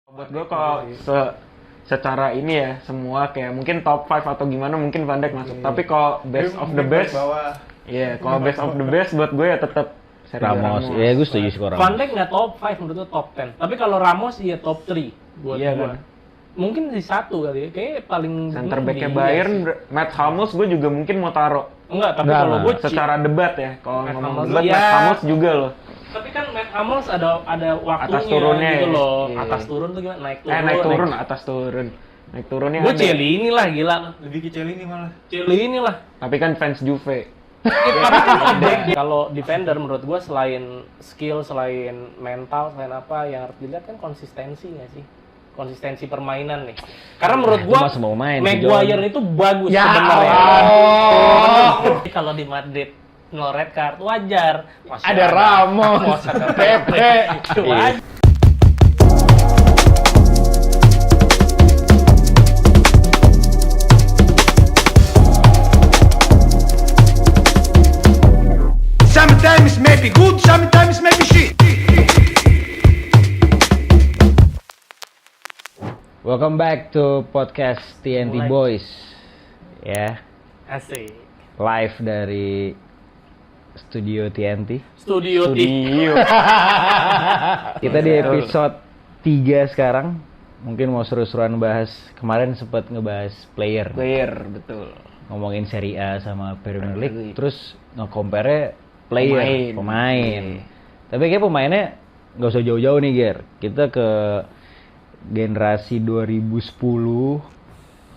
Buat gue kalau secara ini ya semua kayak mungkin top 5 atau gimana mungkin Van Dijk masuk. Tapi kalau best of the best, kalau best of the best buat gue ya tetap Ramos. Ya gue setuju sih Ramos. Van Dijk nggak top 5 menurut gue top 10. Tapi kalau Ramos iya top 3 buat Iya gue. kan? Mungkin di satu kali ya. Kayak paling Center back-nya Bayern, Matt Hummels gue juga mungkin mau taruh. Enggak, tapi Enggak, kalau gue Secara debat ya, kalau Matt ngomong Hummels, debat iya. Matt Hummels juga loh. tapi kan Matt Hummels ada waktunya Atas turunnya gitu ya. loh. Iya. Atas turun tuh gimana? Naik turun. Naik turun, atas turun. Naik turunnya Gue ada. Celini lah gila. Lebih ke Celini malah. Celini lah. Tapi kan fans Juve. Tapi kan ada kalau defender menurut gue selain skill, selain mental, selain apa yang harus dilihat kan konsistensi nggak sih? Konsistensi permainan nih. Karena menurut Itu gua masa mau main sih, Maguire itu bagus Ya sebenarnya. Allah. Kalau di Madrid no red card wajar. Masih Ada Ramos, ada Pepe. Itu wajar. Sometimes maybe good, sometimes maybe shit. Welcome back to podcast TNT Mulai. Boys. Ya, Asik. live dari studio TNT. Studio T. Studio. Kita di episode 3 sekarang. Mungkin mau seru-seruan bahas. Kemarin sempat ngebahas player. Player, betul. Ngomongin Serie A sama Premier League. League. Terus nge-compare player, pemain. Tapi kayak pemainnya nggak usah jauh-jauh nih, Ger. Kita ke generasi 2010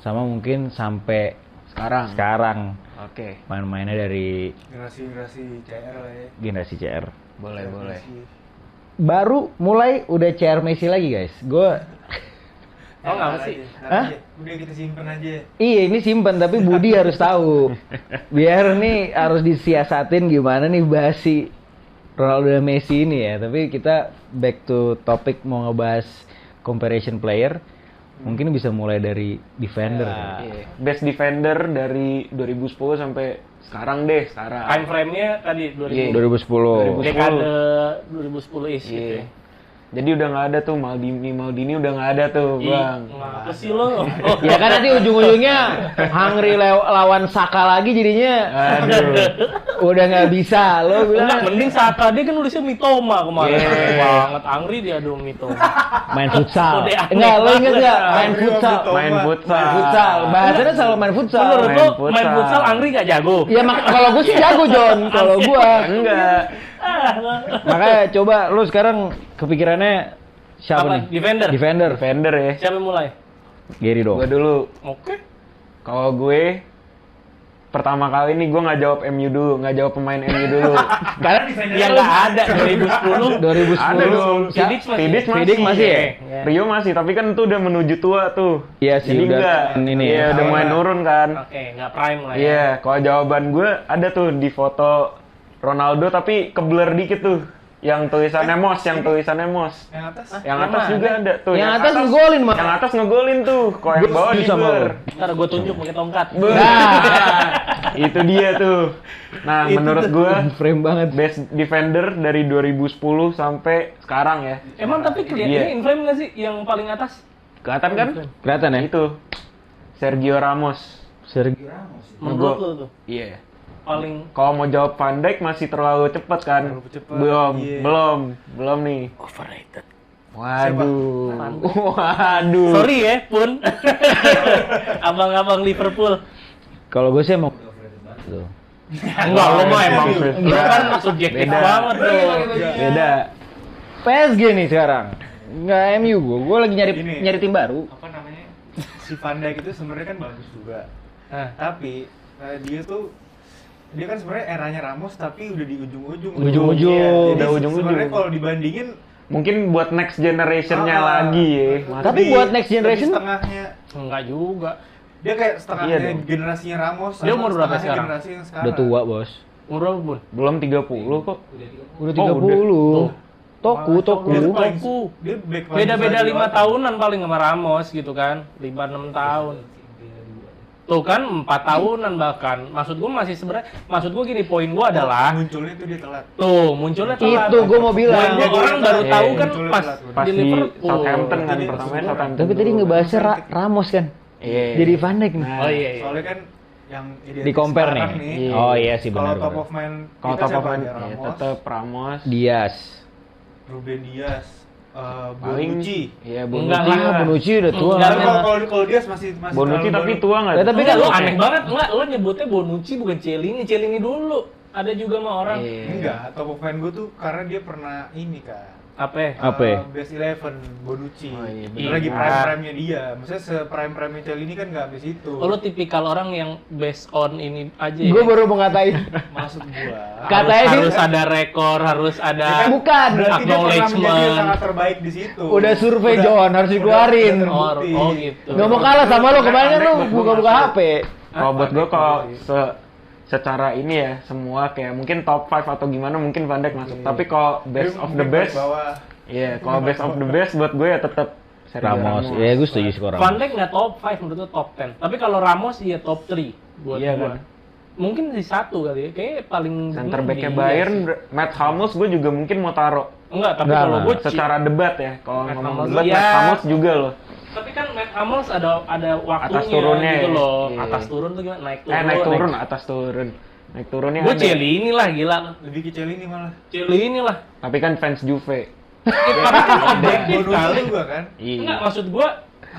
sama mungkin sampai sekarang. Oke. Main-mainnya dari Generasi CR lah ya. generasi CR. Boleh. Baru mulai udah CR Messi lagi, guys. Gue Oh nggak sih? Hah? Udah kita simpen aja. iya ini simpen tapi Budi harus tahu. Biar nih harus disiasatin gimana nih bahas si Ronaldo dan Messi ini ya. Tapi kita back to topic mau ngebahas comparison player. Mungkin bisa mulai dari defender. Iya. Best defender dari 2010 sampai sekarang deh, sekarang. Time frame-nya tadi 2000. 2010. Dekade 2010-ish gitu Iya. ya. Jadi udah nggak ada tuh Maldini udah nggak ada tuh, Bang. Ngapa sih lo? Ya kan nanti ujung-ujungnya Hungry lawan Saka lagi jadinya. Aduh. Udah nggak bisa lo Enggak, bilang mending Saka dia kan nulisnya Mitoma kemarin. Yeah. Aneh banget, Angri dia dong Mitoma. main futsal. Udah aneh Enggak, lo inget banget. nggak main futsal? Main futsal. Main futsal. Bahasanya selalu main futsal. Menurut Main lo futsal. main futsal Angri gak jago? Ya kalau gue sih jago John, kalau gua. Enggak. Makanya coba lu sekarang kepikirannya siapa Apa? nih? Defender? Defender ya. Siapa yang mulai? Gary dong. Gue dulu. Oke. Kalau gue pertama kali ini gue nggak jawab MU dulu, nggak jawab pemain MU dulu. Karena yang nggak ada 2010. 2010. Ada dong. Vidic masih. Vidic Vidic masih ya? Iya. Rio masih, tapi kan itu udah menuju tua tuh. Iya sih, Jadi udah enggak. ini Iya, ya. udah mulai nurun kan. Oke, nggak prime lah ya. Iya, kalau jawaban gue ada tuh di foto Ronaldo tapi keblur dikit tuh. Yang tulisannya Mos, Yang atas? Yang atas juga ada tuh. Yang atas ngegolin, Mak. Yang atas ngegolin tuh. Kalau yang Gua bawah setuju sama di-blur. Ntar gue tunjuk pakai tongkat. Itu dia tuh. Nah, menurut gue Frame banget. best defender dari 2010 sampai sekarang ya. Emang tapi Iya. kelihatannya in frame nggak sih yang paling atas? Kelihatan kan? Kelihatan ya? Itu Sergio Ramos. Sergio. Menurut lo tuh Iya. paling Kalau mau jawab Van Dijk masih terlalu cepet kan? Terlalu cepet, Belum, iya. belum nih. overrated. Waduh. Van Dijk. Waduh. Sorry ya, Pun. Abang-abang Liverpool. Kalau gue sih emang tuh. Enggak, lo mah emang. Lo kan subjektif Beda. banget tuh. Beda. PSG nih sekarang. Nggak MU gue. Gue lagi Ini. nyari tim baru. Apa namanya? Si Van Dijk itu sebenarnya kan bagus juga. Nah, Tapi dia kan sebenarnya eranya Ramos tapi udah di ujung-ujung. Ujung-ujung. Iya, jadi Udah ujung-ujung. Sebenarnya kalau dibandingin Mungkin buat next generation-nya Ah, lagi ya. Tapi buat next generation- lebih setengahnya enggak juga. dia kayak setengahnya Iya dong. generasinya Ramos. Dia sama umur berapa setengahnya sekarang? Generasi yang sekarang. Udah tua bos. Umur berapa, Bun? Belum 30 kok. Udah Oh, 30. Tuh. Toku. Dia tuh paling- Toku. Dia back paling Beda-beda besar di 5 bawah. tahunan paling sama Ramos gitu kan. 5-6 tahun. Tuh kan 4 tahunan bahkan. Maksud gua gini, poin gua adalah munculnya itu dia telat. tuh munculnya telat. Itu gua mau bilang. Banyak orang baru tahu kan munculnya pas telat, Pas di di Liverpool. Southampton kan Jadi pertamanya maksud gua, Southampton. Tapi tadi ngebahasnya Ramos kan. Iya. Jadi Van Dijk nih. Oh iya. Soalnya kan yang identik Di compare sekarang nih. Iya. Oh iya sih Kalau benar. top of mind Kalau kita top of siapa mind aja? ya, Ramos, tetap Ramos. Dias. Ruben Dias, Paling Bonucci. Iya, Enggak Bonucci. lah. Ah, Bonucci udah tua. Enggak. Tapi kalau Dias masih Bonucci terlalu tapi baru. tua nggak? Ya, tapi Enggak, kan lu aneh banget. Enggak, lu nyebutnya Bonucci bukan Ciellini dulu. Ada juga mah orang. Iya. Enggak, top of mind gue tuh karena dia pernah ini kan. Apa? Apa? Best 11 Bonucci. Oh, iya, bener. Lagi Iya. prime-prime-nya dia. Maksudnya se-prime-prime-nya Ciellini kan nggak habis itu. Oh, lu tipikal orang yang based on ini aja ya? Gue baru mau ngatain. Maksud gua. Katanya sih- harus ada rekor, harus ada Bukan. Berarti dia pernah menjadi yang acknowledgement. sangat terbaik di situ. Udah survei, John, harus dikeluarin. terbukti. Oh gitu. Gak mau kalah sama lo, kemarin kan lo Andek buka-buka masuk. HP. Kalau buat gue kalau Iya. secara ini ya semua kayak mungkin top 5 atau gimana mungkin Van Dijk masuk. Tapi kalau best Dia of the mungkin best, bawah. iya kalau best of the best buat gue ya tetap Sergio Ramos. Ya gue setuju sih kalau Van Ramos. Dijk nggak top 5, menurut gue top 10. Tapi kalau Ramos iya top 3 buat Iya gua. kan? Mungkin di satu kali ya, kayak paling Center ini back-nya iya Bayern, sih. Matt Hummels gue juga mungkin mau taruh. Enggak, tapi Enggak, kalau enggak. gue Secara debat ya, kalau Matt ngomong Hummels, debat iya. Matt Hummels juga loh. tapi kan Matt Hummels ada waktunya Atas turunnya gitu ya. loh. Iya. Atas turun tuh gimana? Naik turun. Naik turun, atas turun. Naik turunnya Gue ada. Ciellini lah gila. Lebih ke Ciellini malah. Ciellini lah. Tapi kan fans Juve. Tapi kan objektif Bonucci kali. juga kan. Iya. Enggak, maksud gue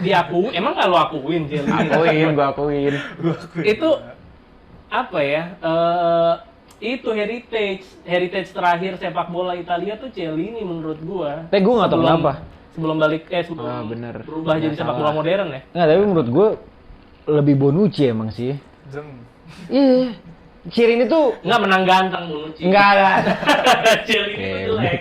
diakui, emang nggak lo akuin Ciellini? Gue akuin. Itu apa ya? Itu heritage terakhir sepak bola Italia tuh Ciellini menurut gua. Tapi gue nggak tahu Sebelum- kenapa. Sebelum balik sebelum Ah, bener. berubah jadi Nggak sepak bola salah. modern ya. Nggak, tapi menurut gue lebih Bonucci emang sih. Zeng. Iya. Cirin itu Enggak menang ganteng Bonucci. enggak ada. Ciellini itu jelek.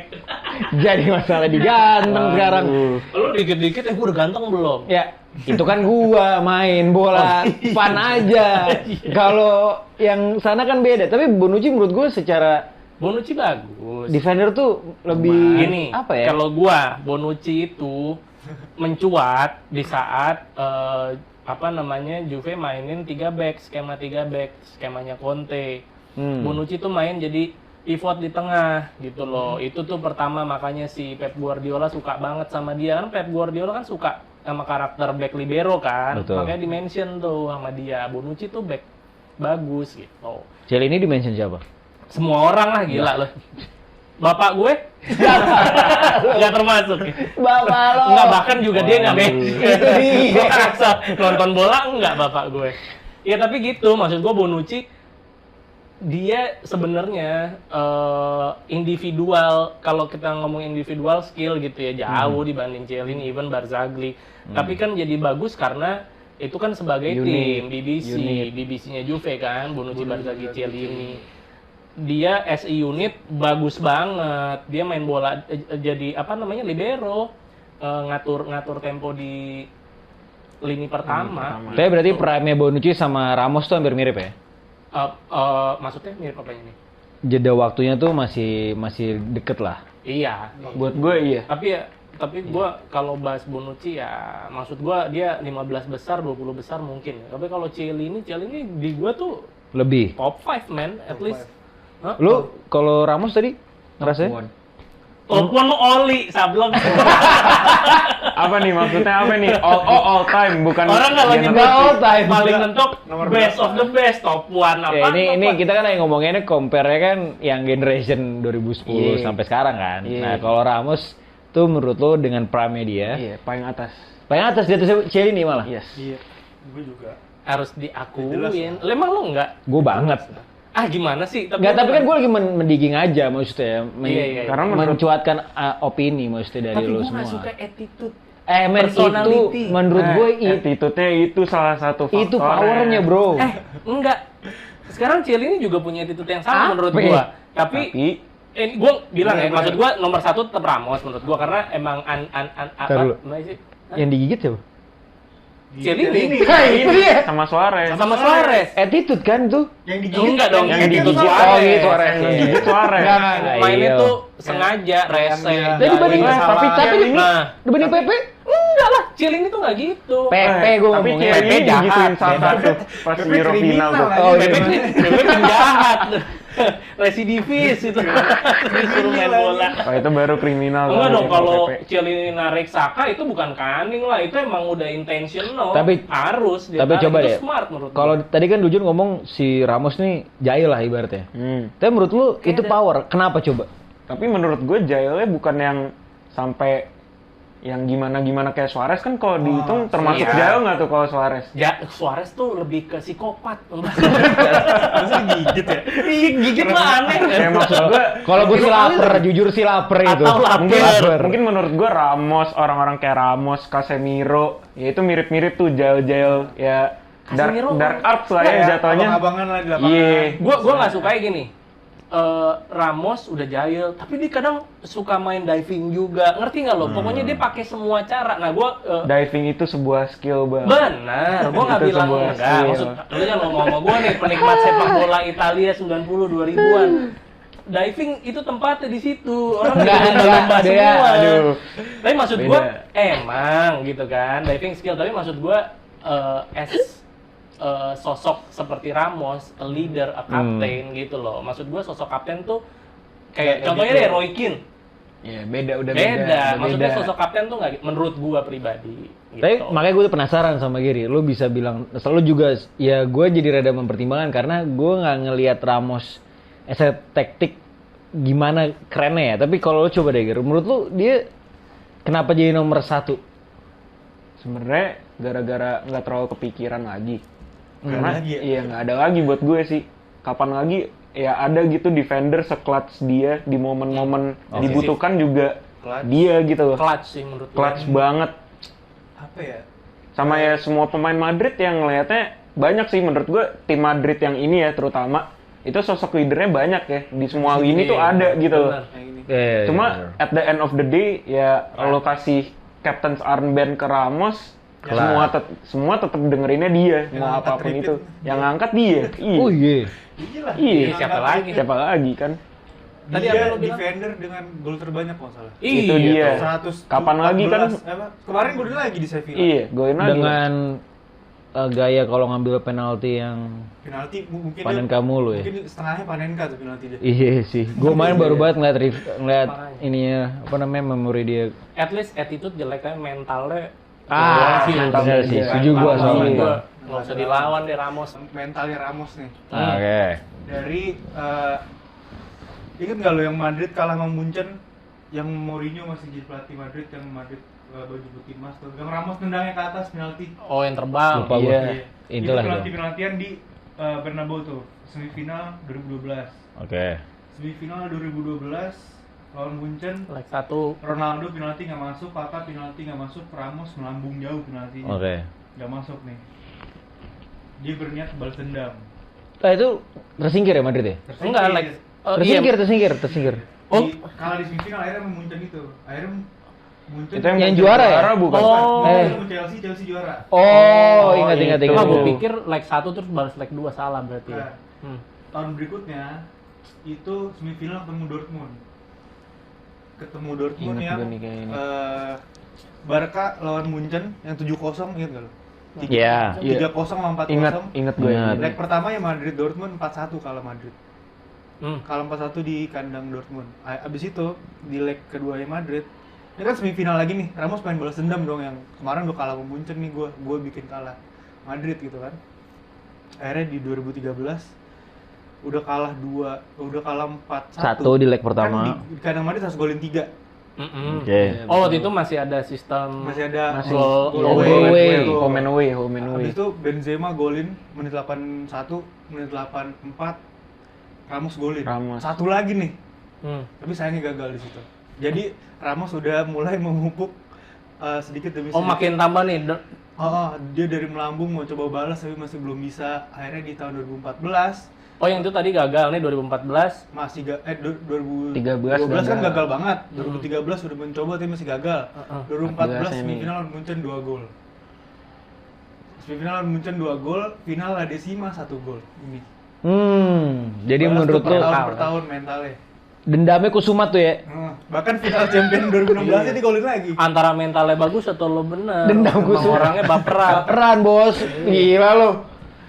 Jadi masalah diganteng sekarang. Lu dikit-dikit gua udah ganteng belum? Ya, itu kan gua main bola fun aja. Kalau yang sana kan beda. Tapi Bonucci menurut gua secara Bonucci bagus. defender tuh lebih Gini, apa ya? kalau gua Bonucci itu mencuat di saat Juve mainin 3 back, skema 3 back, skemanya Conte. Bonucci tuh main jadi pivot di tengah gitu loh. Itu tuh pertama makanya si Pep Guardiola suka banget sama dia. Kan Pep Guardiola kan suka sama karakter back libero kan. Betul. Makanya dimention tuh sama dia. Bonucci tuh back bagus gitu. Cielini dimention siapa? Semua orang lah gila loh. Bapak gue nggak termasuk. Bapak lo. Enggak, bahkan juga dia nggak Itu dia. Gua rasa nonton bola enggak bapak gue. Ya tapi gitu, maksud gue Bonucci dia sebenarnya individual, kalau kita ngomong individual skill gitu ya jauh dibanding Ciellini, even Barzagli. Tapi kan jadi bagus karena itu kan sebagai Unit. tim BBC-nya Juve kan, Bonucci, Barzagli, Ciellini. Dia as a unit bagus banget. Dia main bola jadi libero, ngatur tempo di lini pertama. Tapi berarti prime-nya Bonucci sama Ramos tuh hampir mirip ya? Maksudnya mirip apanya nih? Jeda waktunya tuh masih deket lah. Iya. Buat gue iya. Tapi gua kalau bahas Bonucci ya maksud gua dia 15 besar, 20 besar mungkin. Tapi kalau Ciellini di gua tuh Lebih. top 5 man at least. Hah? Lu kalau Ramos tadi ngerasanya? Top 1 lu Oli sablon. Apa nih maksudnya apa nih? All time bukan. Orang kalau yang nyebut all time. paling mentok Nomor best berapa? of the best, top 1 apa? Ya, ini top one. kita kan lagi ngomonginnya compare-nya kan yang generation 2010 Iya. sampai sekarang kan. Iya. Nah, kalau Ramos tuh menurut lo dengan prime-nya dia, Iya, paling atas. paling atas di atas Ciellini malah. Yes. Iya. Gue juga. harus diakuin. Emang lu enggak? Gue banget. Ah gimana sih? Nggak, tapi kan gue lagi mendigging aja maksudnya. Iya. Karena menurut mencuatkan opini maksudnya dari Tapi lo gue nggak semua. suka attitude. Men, itu personality. menurut gue attitude-nya itu salah satu faktor. itu powernya bro. Enggak. Sekarang Ciellini juga punya attitude yang sama menurut Apa? gua. Tapi gue bilang ya, Bener. maksud gua nomor 1 tetap Ramos menurut gua karena emang Ntar dulu. gimana sih? Yang digigit siapa? Cielini. Itu dia. sama Suarez. Sama Suarez. Attitude kan tuh. Yang digigit Enggak dong, yang itu digigit. Suarez. Oh, gitu, Suarez. Yang digigit Suarez. Mainnya Iya. tuh sengaja rese. Yang Tapi dibanding jauhin tapi sama- Cielini- nah, Dibanding Pepe, enggak lah, Cielini tuh enggak gitu. Pepe gue Tapi ngomongnya. Cielini Pepe jahat. digituin Saka tuh pas Pepe Euro final kriminal tuh. aja. Oh, iya. Pepe penjahat. Residivis itu. Disuruh main bola. Oh, itu baru kriminal. Enggak tuh, dong, kalau Pepe. Cielini narik Saka itu bukan cunning lah, itu emang udah intentional. Tapi- harus dia Tapi tarik. coba Itu deh. smart menurut Kalau gua. tadi kan Dujun ngomong si Ramos nih jahil lah ibaratnya. Tapi menurut lu itu power. Kenapa coba? Tapi menurut gue Jailnya bukan yang sampai yang gimana kayak Suarez kan kalau dihitung termasuk iya. jauh nggak tuh kalau Suarez? Ya, Suarez tuh lebih ke psikopat. Masa gigit ya? Iya, gigit mah aneh kan. Kayak maksud gue Kalau gue sih lapar, jujur sih lapar itu. Atau lapar. mungkin menurut gue Ramos, orang-orang kayak Ramos, Casemiro, ya itu mirip-mirip tuh Jail ya Casemiro dark mah- arts lah ya jatuhnya. Abang-abangan lah di lapangan. Iya. Gua nggak suka gini. Ramos udah jahil, tapi dia kadang suka main diving juga. Ngerti nggak lo? Pokoknya dia pakai semua cara. Nah, Diving itu sebuah skill banget. benar, gua nggak Itu bilang sebuah enggak. skill. Maksud lu jangan ngomong sama gua nih, penikmat sepak bola Italia 90 2000-an. Diving itu tempatnya di situ. Orang Enggak, lomba dia, semua. aduh. Tapi maksud gua Beda. emang gitu kan, diving skill, tapi maksud gua sosok seperti Ramos, a leader, a captain gitu loh. Maksud gua sosok kapten tuh kayak contohnya deh Roy Keane. Ya beda udah Beda. Maksudnya beda. sosok kapten tuh nggak menurut gua pribadi gitu. Tapi makanya gue tuh penasaran sama Giri. Lu bisa bilang, selalu juga ya gue jadi rada mempertimbangkan karena gue nggak ngelihat Ramos as a taktik gimana kerennya ya. Tapi kalau lu coba deh Giri, menurut lu dia kenapa jadi nomor 1? Sebenarnya gara-gara nggak terlalu kepikiran lagi. Nggak Karena ada lagi ya? iya nggak ada lagi buat gue sih. Kapan lagi ya ada gitu defender seklats dia di momen-momen dibutuhkan juga Clutch. dia gitu loh. clutch sih menurut gua. Clutch banget. Apa ya? Sama ya semua pemain Madrid yang ngelihatnya banyak sih menurut gue tim Madrid yang ini ya terutama itu sosok leadernya banyak ya di semua lini tuh ada gitu loh. Bener. Yang ini. Cuma at the end of the day ya lo kasih captain's armband ke Ramos semua tetap dengerinnya dia Yang mau angkat apapun repeat. itu yang ngangkat dia. Iya. Oh iya. Iya lah. Iya, siapa lagi? Siapa lagi kan? Tadi Dia apa lo bilang? defender dengan gol terbanyak kalau nggak salah. Itu Iya, dia. tuh. 114, Kapan lagi kan? apa? Kemarin golin lagi di Sevilla. Iya, golin lagi. Dengan gaya kalau ngambil penalti yang Penalti mungkin Panenka mulu ya. Mungkin setengahnya Panenka tuh penalti dia. Iya sih. Gue main baru banget ngeliat Makanya. ininya apa namanya memori dia. At least attitude jelek kan mentalnya. Bener sih. Setuju gue soal Iya. itu. Nggak usah dilawan deh Ramos. Mentalnya Ramos nih. Oke. Dari ingat nggak lo yang Madrid kalah sama Munchen, yang Mourinho masih jadi pelatih Madrid, yang Madrid baju putih emas tuh, yang Ramos nendangnya ke atas penalti. Oh yang terbang. Lupa gue. Iya. Itulah itu itu. penaltian di Bernabeu tuh, semifinal 2012. Oke. Semifinal 2012 lawan Munchen, Leg 1. Ronaldo penalti nggak masuk, Papa penalti nggak masuk, Ramos melambung jauh penaltinya. Oke. Nggak masuk nih. Dia berniat balas dendam. Itu tersingkir ya Madrid ya? Enggak, leg. Tersingkir. Oh. Kalah di semifinal akhirnya sama Munchen itu. Akhirnya Munchen Itu Yang juara ya? bukan? Oh. Chelsea juara. Oh, Oh, ingat. itu. Nah, gue Tuh. pikir leg 1 terus balas leg 2 salah berarti ya. Nah, Hmm. tahun berikutnya itu semifinal ketemu Dortmund. Ketemu Dortmund Ingat yang gua nih kayak ini. Barca lawan Munchen yang 7-0, ingat gak lo? Iya. 3-0 sama 4-0. Ingat gue. Ingat. Leg pertama ya Madrid Dortmund 4-1 kalah Madrid. Hmm. Kalah 4-1 di kandang Dortmund. Abis itu di leg kedua ya Madrid. Ini kan semifinal lagi nih. Ramos main balas dendam dong, yang kemarin udah kalah sama Munchen nih, gue bikin kalah Madrid gitu kan. Akhirnya di 2013 udah kalah 4-1. 1 di leg pertama. Kan di kandang Madrid harus golin 3. Mm-mm. Oke. Oh, waktu itu masih ada sistem Masih ada Masih Goal away. home and away. Habis itu Benzema golin menit 81, menit 84 Ramos golin. Ramos. Satu lagi nih. Hmm. Tapi sayangnya gagal di situ. Jadi Ramos udah mulai memupuk sedikit demi sedikit. Oh, makin tambah nih. Dia dari melambung mau coba balas tapi masih belum bisa. Akhirnya di tahun 2014 Oh, yang itu tadi gagal nih 2014. masih 2013 13 kan gagal. gagal banget. 2013 udah mencoba tapi masih gagal. 2014 14 ini. semifinal lawan Munchen 2 gol. Semifinal Munchen 2 gol, final La Decima 1 gol. Ini. Jadi Balas menurut tuh lo per tahun mentalnya. dendamnya Kusuma tuh ya? Bahkan final champion 2016 nya digolin lagi. Antara mentalnya bagus atau lo bener. Dendam Emang Kusuma. orangnya baperan. Baperan bos, gila lo.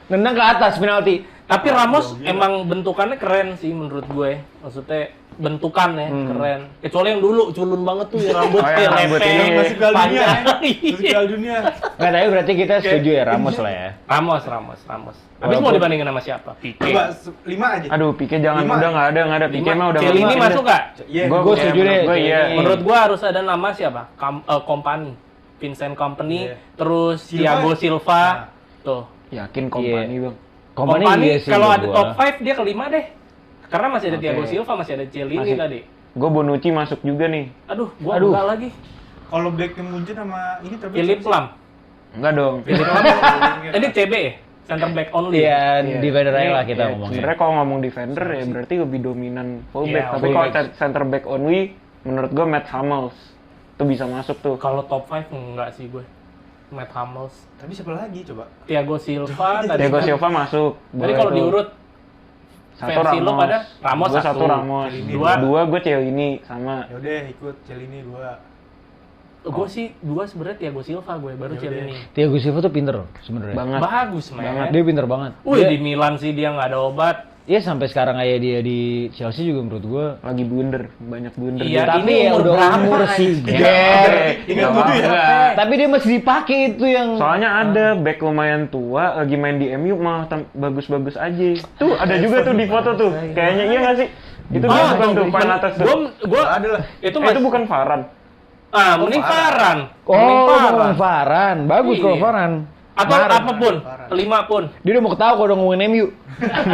Nendang ke atas penalti. Tapi Ramos emang bentukannya keren sih menurut gue. Maksudnya bentukannya keren. Kecuali yang dulu culun banget tuh ya rambutnya yang rambut lepek, ini. Masih Piala Dunia. panjang. Masih Piala Dunia. Nggak, tapi berarti kita setuju ya Ramos lah ya. Ramos. Habis mau Walaupun- dibandingin sama siapa? Pique. Coba 5 aja. Aduh, Pique jangan, Lima. udah nggak ada. Pique mah udah Celini nggak masuk nggak? Iya. Gua setuju deh. Gue iya. Menurut gua harus ada nama siapa? Kompany. Vincent Kompany, Iya. terus Silva. Thiago Silva. Tuh. Yakin kompani bang. Kompany iya sih kalau menurut ada gua. top 5 dia kelima deh. Karena masih ada Oke. Thiago Silva, masih ada Celini Masih. tadi. Gue Bonucci masuk juga nih. Aduh, gua Aduh. enggak lagi. Kalau back yang Munchen sama ini terbaik Philip siapa sih? Lam. Enggak dong. Philip Lam. Ini CB ya? Center back only. Iya, Iya. defender aja lah kita Ya, ngomongnya. sebenarnya kalau ngomong defender ya berarti lebih dominan fullback. Iya, Tapi kalau fullback. center back only, menurut gue Matt Hummels itu bisa masuk tuh. Kalau top 5 enggak sih gue. Matt Hummels, Tapi siapa lagi coba? Thiago Silva tadi. Thiago Silva masuk. Tadi boleh kalau tuh. diurut Satu versi lo Ramos. pada Ramos Gua satu. satu Ramos. Dua. Dua gue Celini sama. Ya udah ikut Celini 2. Gue sih dua sebenarnya Thiago Silva gue baru Yaudah. Celini. Thiago Silva tuh pinter loh sebenarnya. Banget. Bagus men. Dia pinter banget. Wih Dia- di Milan sih dia nggak ada obat. Iya sampai sekarang aja dia di Chelsea juga menurut gua. Lagi blunder, banyak blunder. Iya, dia. Tapi ini ya umur udah berapa, umur sih. anjing? Ger. Ingat Nggak dulu ya. apa-apa. Tapi dia masih dipakai itu yang. Soalnya ada back lumayan tua lagi main di MU malah bagus-bagus aja. Tuh ada juga tuh di foto tuh. Kayaknya iya nggak sih? Itu dia bukan tuh paling atas tuh. Gue Ada lah. itu Itu bukan Varane. mending Varane. Oh, Mending ngomong Varane. Bagus Iya. kalau Varane. Atau Varane. apapun, Varane. 5 pun. Dia udah mau ketawa kalau udah ngomongin MU.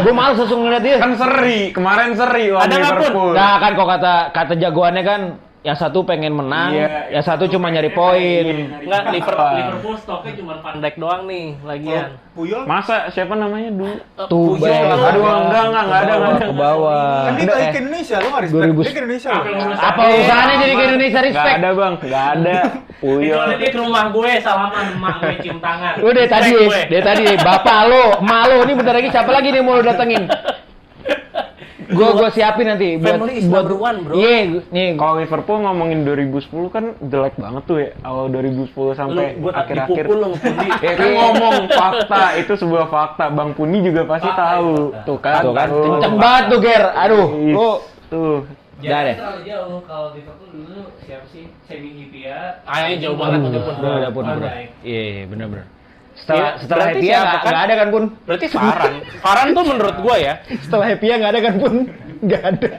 Gua males langsung ngeliat dia. Kan seri, kemarin seri lawan Ada nggak, Pun? Liverpool. Nah kan kok kata jagoannya kan yang satu pengen menang, Iya, yang satu cuma nyari poin. Enggak, Apa? Liverpool stoknya cuma Van Dijk doang nih lagian. Puyol Masa siapa namanya dulu? Tuh, Puyol. bayangin. Aduh, enggak ada. Ke bawah. kan dia Enggak, balik ke Indonesia, lu nggak respect? 2000. Dia ke Indonesia loh. Apa urusannya jadi ke Indonesia Enggak respect? ada bang, enggak ada. Puyol. Kecuali dia ke rumah gue, salaman emak gue cium tangan. Lu dari tadi, Respect gue. dari tadi bapak lo, emak lo, ini bentar lagi siapa lagi nih mau lo datengin? Gua siapin nanti Family is number one, bro. Iya, nih Kalau Liverpool ngomongin 2010 kan jelek banget tuh ya. Awal 2010 sampai Gue tak akhir-akhir. dipukul lo Pundi. Ya kan ngomong fakta, itu sebuah fakta. Bang Puni juga pasti tahu. Tuh kan. tuh kan, kenceng banget tuh Ger. Aduh, Ih, lu Tuh. Udah deh. terlalu jauh kalau Liverpool dulu siapa sih? Semi Hipia. Ayahnya jauh banget udah pun. Udah pun, bro. Iya, bener-bener. Setelah Iya, setelah berarti Happy siapa kan? nggak ada kan pun? Berarti Varane. Varane tuh menurut gue ya. Setelah Happy nggak ada kan pun? Nggak ada.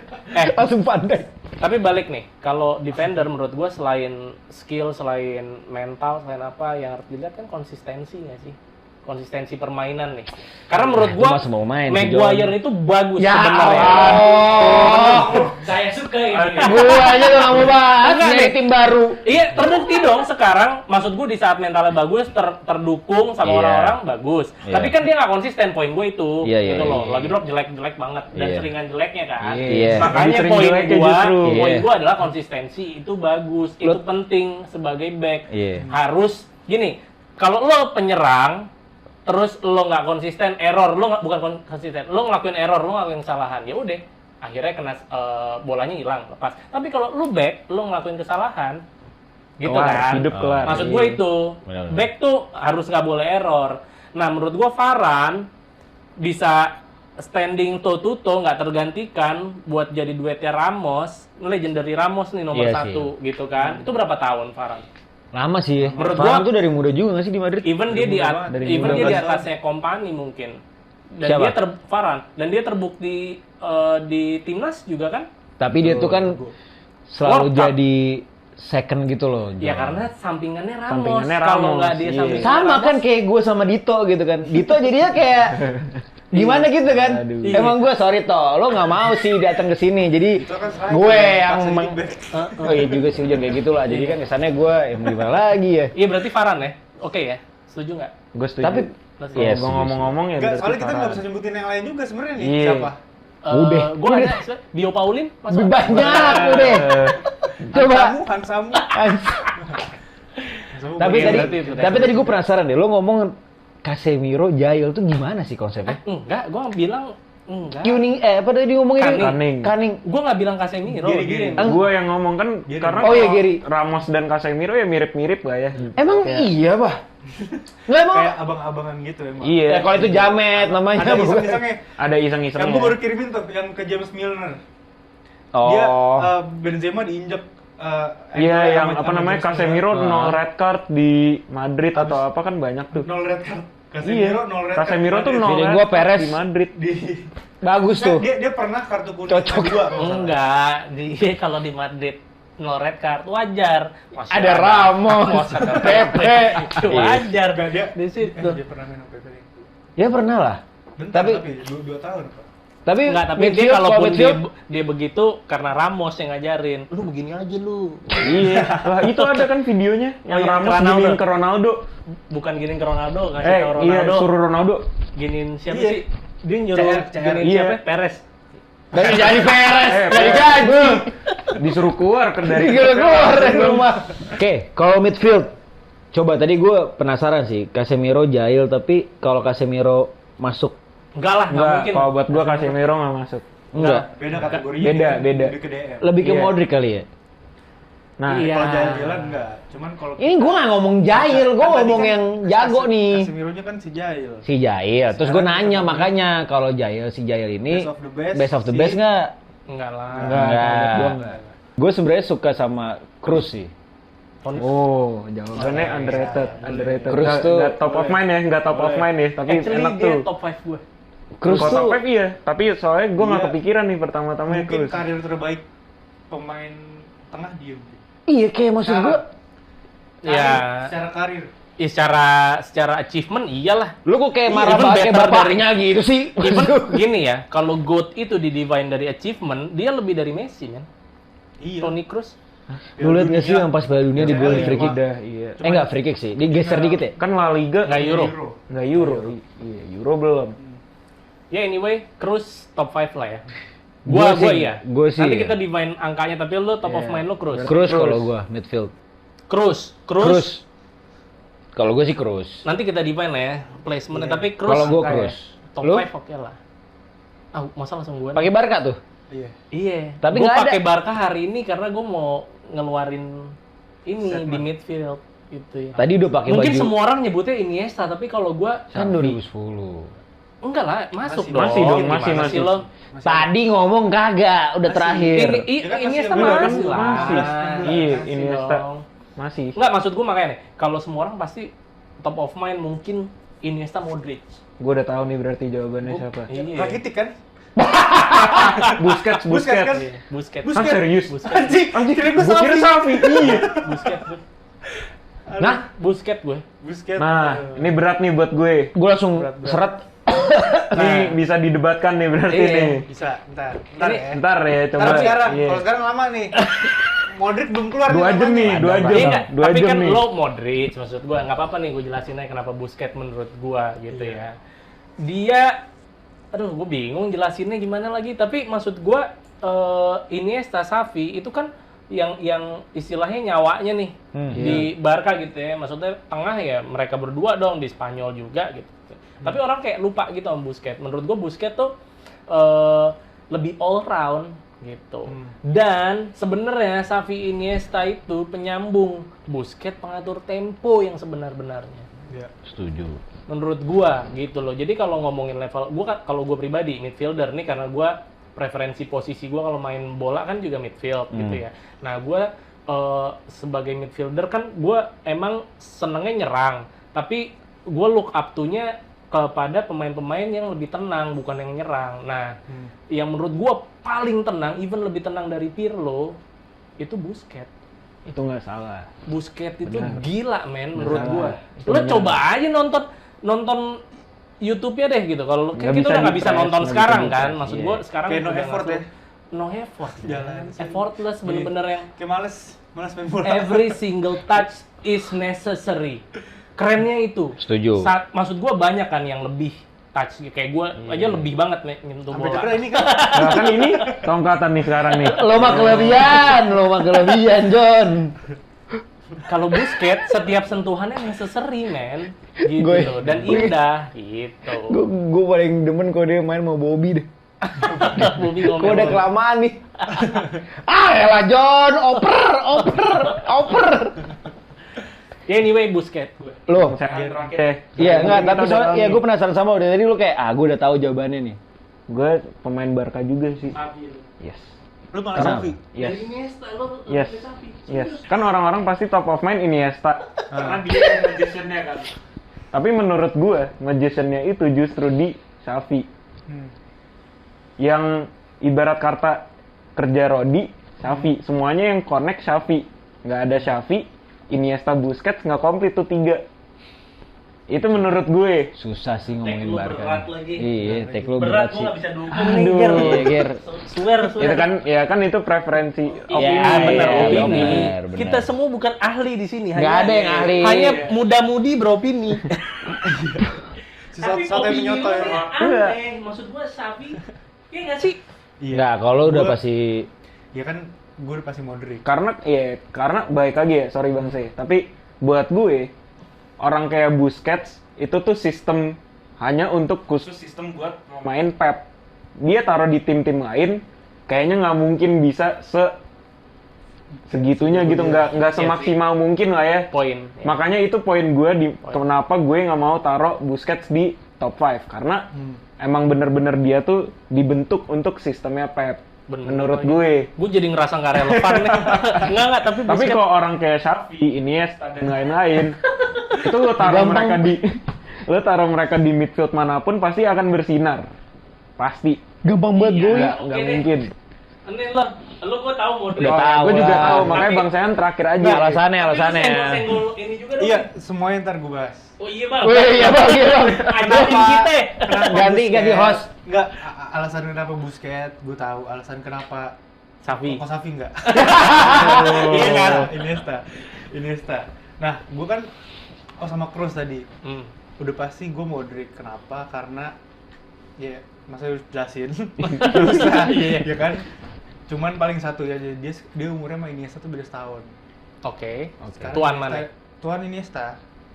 Langsung pandai. Tapi balik nih, kalau defender menurut gue selain skill, selain mental, selain apa yang harus dilihat kan konsistensi nggak sih? Konsistensi permainan nih. Karena menurut Gua gue masih mau main sih, Maguire itu bagus Ya sebenarnya. Allah. Saya suka ini. Gua aja tuh nggak mau bahas Enggak, nyari nih. tim baru. Iya, terbukti dong sekarang. Maksud gue di saat mentalnya bagus, terdukung sama Iya. orang-orang bagus. Iya. Tapi kan dia nggak konsisten, poin gue itu. Iya, iya, gitu loh. iya. Lagi drop jelek-jelek banget dan Iya. seringan jeleknya kan. Iya. Makanya Lagi sering poin jeleknya gue, justru. poin Iya. gue adalah konsistensi itu bagus, itu Lu- penting sebagai back. Iya. Harus gini, kalau lo penyerang terus lo nggak konsisten, error, lo nggak bukan konsisten, lo ngelakuin error, lo ngelakuin kesalahan, ya udah, akhirnya kena bolanya hilang, lepas. Tapi kalau lo back, lo ngelakuin kesalahan, gitu Kelar, kan? hidup kelar. Maksud gue itu, Benar-benar. back tuh harus nggak boleh error. Nah, menurut gue Varane bisa standing toe to toe nggak tergantikan buat jadi duetnya Ramos, legendary Ramos nih nomor Iya sih. 1 gitu kan? Itu berapa tahun Varane? Lama sih. Menurut Varane gua- tuh dari muda juga nggak sih di Madrid? Even dia di Dari even muda dia di banget. atasnya Kompany mungkin. Dan Siapa? dia Varane dan dia terbukti di timnas juga kan? Tapi dia tuh kan selalu World Cup. jadi second gitu loh. Ya John. karena sampingannya Ramos. Sampingannya Kalau Ramos, nggak dia iya. sampingan sama Ramos, kan kayak gue sama Dito gitu kan. Dito jadinya kayak gimana gitu kan. Aduh. Emang gue sorry toh, lo nggak mau sih datang ke sini. Jadi Itu kan striker, gue yang pas meng- sedikit back. Oh iya juga sih hujan kayak gitulah. Jadi kan kesannya gue yang gimana lagi ya. Iya berarti Varane ya. Oke ya. Setuju nggak? Gue setuju. Tapi Plus Iya, Kalau gue ngomong-ngomong ya Enggak, berarti soalnya kita nggak Varane. bisa nyebutin yang lain juga sebenarnya nih. Iya. Siapa? Udah. Gue ada Bio Paulin. Masuk. banyak udah. Coba. Hansamu. Tapi Iya, tadi berarti itu. tapi tadi gue penasaran deh. Lo ngomong Casemiro jahil tuh gimana sih konsepnya? Enggak, gua bilang enggak. Apa tadi ngomongin Kaning. Gua nggak bilang Casemiro. Giri. Gue yang ngomong kan Giri. karena Oh iya, kalau Giri. Ramos dan Casemiro ya mirip-mirip lah ya. Emang iya, Bah? Nggak emang? Kayak abang-abangan gitu emang. Iya. Ya kalau itu jamet namanya. Ada iseng-isengnya. Ada iseng-iseng. Yang gue baru kirimin tuh, yang ke James Milner. Oh. Dia Benzema diinjek. Iya, ankle yang sama- apa sama namanya James Casemiro Milner. 0 red card di Madrid atau apa kan banyak tuh. 0 red card. Iya. Casemiro 0 red card. Casemiro tuh 0 Feeling red gua card Perez. di Madrid. Bagus tuh. Dia pernah kartu kuning Cocok. kedua. kalau nggak salah. Enggak, dia kalau di Madrid no red card wajar. Masih Ada Ramos, ada Pepe. Itu wajar Enggak, dia di situ. Dia pernah main sama Pepe. Ya pernah lah. Bentar, Tapi- tapi 2 tahun, Pak. Tapi Enggak, tapi dia midfield, kalaupun kalau midfield, dia begitu karena Ramos yang ngajarin. Lu begini aja lu. Iya. Lah itu ada kan videonya yang iya, Ramos Ronaldo. giniin ke Ronaldo. Bukan giniin ke Ronaldo, ngasih tau Iya, Ronaldo. suruh Ronaldo. Giniin siapa Iya. sih? Dia nyuruh CR. giniin Iya. siapa? Perez. dari jadi Perez, dari Perez. gaji. Disuruh keluar ke dari Gila keluar dari rumah. Oke, kalau midfield, coba tadi gue penasaran sih, Casemiro jahil tapi kalau Casemiro masuk Enggak lah, enggak Enggak, mungkin. kalau buat gua Casemiro nggak masuk. enggak, Beda kategorinya. Beda, kan. beda. Lebih ke DM. lebih ke Iya. Modric kali ya. Nah, Iya. Kalau jalan-jalan enggak. Cuman kalau Ini gue nggak ngomong jahil, gue Kan tadi ngomong kan yang jago nih. Casemironya kan si Jahil. Si jahil, terus gue Sekarang nanya kita makanya kalau jahil si jahil ini Best of the best, best of the si- best nggak? Enggak lah. enggak, kalau buat gua enggak. Gue sebenarnya suka sama Cruz sih. Oh, jawabannya underrated, underrated. Cruz Nggak- tuh- nggak top of mind ya, nggak top of mind ya, tapi Actually enak dia tuh. top 5 gue. Cruz Kalau tuh top 5 iya, tapi soalnya gua nggak Iya. kepikiran nih pertama-tama Mungkin Cruz. karir terbaik pemain tengah dia. mungkin. iya kayak maksud gue, Ya, Secara karir. ya secara achievement iyalah. lu kok kayak Iya, marah even banget kayak better bapaknya gitu sih. Even gini ya, kalau GOAT itu di divine dari achievement, dia lebih dari Messi, men. Iya. Tony Cruz. Lu liat nggak sih yang pas Piala Dunia di Piala gol Dunia, free kick? Udah, iya. Enggak free kick sih, digeser dikit ya. Kan La Liga Nggak Euro. nggak Euro. Iya, Euro belum. Ya anyway, Cruz top 5 lah ya. Gua sih- iya. gua sih Nanti iya. kita divine angkanya, tapi lu top of Iya. mind lu Cruz. Cruz kalau gua midfield. Cruz. Kalau gua sih Cruz. Nanti kita divine lah ya placementnya, Iya. tapi Cruz. Kalau gua angka ya. Cruz. top Lu 5 oke lah. Ah, masa langsung gue? pakai Barca tuh. Iya. Iya. Tapi Gue nggak ada. pakai Barca hari ini karena gue mau ngeluarin ini di midfield gitu ya. Tadi udah pakai Mungkin baju. semua orang nyebutnya Iniesta, tapi kalau gue Kan 2010. enggak lah, masuk Masih dong. Masih dong, Gimana masih, sih masih. lo? Tadi ngomong kagak, udah Masih. terakhir. Ya kan Iniesta masih ada, masih kan? lah. Masih. Iya, Masih Iniesta. dong. Masih. Enggak, maksud gue makanya nih, kalau semua orang pasti top of mind mungkin Iniesta, Modric. Gua udah tahu nih berarti jawabannya siapa. Iya. Rakitic kan? Busquets, Busquets kan? Busquets. Busquets. Ah, serius? Anjing, Anjing, kira gua gua kira Safi. Safi. Iya. Busquets gue. Nah, Busquets gue. Busquets. Nah, ini berat nih buat gue. gua langsung seret. Nih bisa didebatkan nih berarti Iya. nih. Bisa, ntar Ini- ya. Ntar ya, coba. Ntar sekarang, Iya. kalau sekarang lama nih. Modric belum keluar 2 jam namanya. nih, 2 Ada, jam. Iya nggak? 2 Tapi jam kan nih. lo Modric, maksud gua nggak apa-apa nih gue jelasin aja kenapa Busquets menurut gua gitu ya. Dia, aduh gue bingung jelasinnya gimana lagi. Tapi maksud gua Iniesta, Xavi itu kan yang istilahnya nyawanya nih di Barca gitu ya. Maksudnya tengah ya mereka berdua dong, di Spanyol juga gitu. Tapi orang kayak lupa gitu sama Busquets. Menurut gua Busquets tuh lebih all round gitu. Dan sebenarnya Xavi, Iniesta itu penyambung, Busquets pengatur tempo yang sebenar-benarnya. Iya. Setuju. Menurut gua gitu loh. Jadi kalau ngomongin level gua kalau gua pribadi midfielder nih karena gua preferensi posisi gua kalau main bola kan juga midfield gitu ya. Nah, gua sebagai midfielder kan gua emang senengnya nyerang, tapi gua look up to-nya kepada pemain-pemain yang lebih tenang, bukan yang nyerang. Nah, yang menurut gua paling tenang, even lebih tenang dari Pirlo, itu Busquets. Itu nggak salah. Busquets itu Benar. gila, men, menurut Benar. gua. Itu Lo benar. coba aja nonton YouTube-nya deh gitu. Kalau Nggak kita bisa udah nggak bisa di-press, nonton nggak sekarang bisa kan, di-press, maksud iya. gua sekarang Kayak no udah effort nggak ya. No effort. Jalan. Effortless bener-bener yang Kayak males main bola. every single touch is necessary. Kerennya itu. Setuju. Maksud gua banyak kan yang lebih touch kayak gua aja lebih banget nih nyentuh Sampai bola. cedera ini kan. Nah, kan ini tongkatan nih sekarang nih. Lo mah kelebihan, John. Kalau Busquets setiap sentuhannya necessary men gitu Gue- loh dan indah gitu. Gue paling demen kalau dia main sama Bobby deh. Bobby Gue ngomel. udah kelamaan nih. Elah John, oper. Ya anyway Busquets gue. Lo, Saya terakhir. iya enggak, Kita tapi udah soalnya tahu ya nih. gue penasaran sama udah tadi lu kayak gue udah tahu jawabannya nih. Gue pemain Barca juga sih. Yes. Lu malah Kenapa? Safi. Yes. Iniesta lo Yes. Yes. Kan orang-orang pasti top of mind Iniesta. Karena dia yang magician-nya kan. Tapi menurut gue, magician-nya itu justru di Xavi. Yang ibarat kata kerja Rodi, Xavi. Semuanya yang connect Xavi. Nggak ada Xavi, Iniesta, Busquets nggak komplit tuh 3. Itu menurut gue. Susah sih ngomongin lu Barca. berat lagi. Iya, tek lu Berat berat gue sih. nggak bisa dukung nih. Aduh, Ger. Swear. Itu kan ya kan itu preferensi Iya, Iya, benar iya, opini. benar, benar. Kita semua bukan ahli di sini. Nggak ada yang ahli. Hanya muda-mudi beropini. Sesuatu yang menyotoh ya. aneh. Maksud gua Xavi, iya nggak sih? Enggak, kalau udah Gua- pasti Ya kan gue udah pasti Modric. karena baik lagi ya, sorry Bang Se. Tapi buat gue orang kayak Busquets itu tuh sistem hanya untuk khusus sistem buat main Pep. Dia taruh di tim-tim lain kayaknya nggak mungkin bisa segitunya gitu, nggak semaksimal mungkin lah ya. Poin. Makanya itu poin gue di kenapa gue nggak mau taruh Busquets di top 5 karena emang bener-bener dia tuh dibentuk untuk sistemnya Pep. Bener. Menurut gue. Gue jadi ngerasa nggak relevan nih. Nggak, tapi Tapi Busquets- kalau orang kayak Xavi, Iniesta dan lain-lain, itu lo taruh mereka di midfield manapun pasti akan bersinar. Pasti. gampang banget gue. Nggak oke deh. mungkin. Ini lo gue tahu Modric. Udah tahu Gue juga lah. tahu, makanya Tapi- Bang Sayan terakhir aja. Nggak, alasannya. Senggol ini juga dong. Iya, semuanya ntar gue bahas. Oh iya bang. Wih, iya bang, iya bang. Ajarin kita. Ganti host. Enggak, alasan kenapa Busquets, gue tahu. Alasan kenapa Xavi. Kok Safi enggak? Iya kan? Iniesta. Nah, gue kan sama Kroos tadi. Hmm. Udah pasti gue Modric. Kenapa? Karena ya masa harus jelasin. Susah, ya kan? Cuman paling satu ya, dia umurnya sama Iniesta tuh beda setahun. Oke. Sekarang Tuan Iniesta- mana? Tuan Iniesta.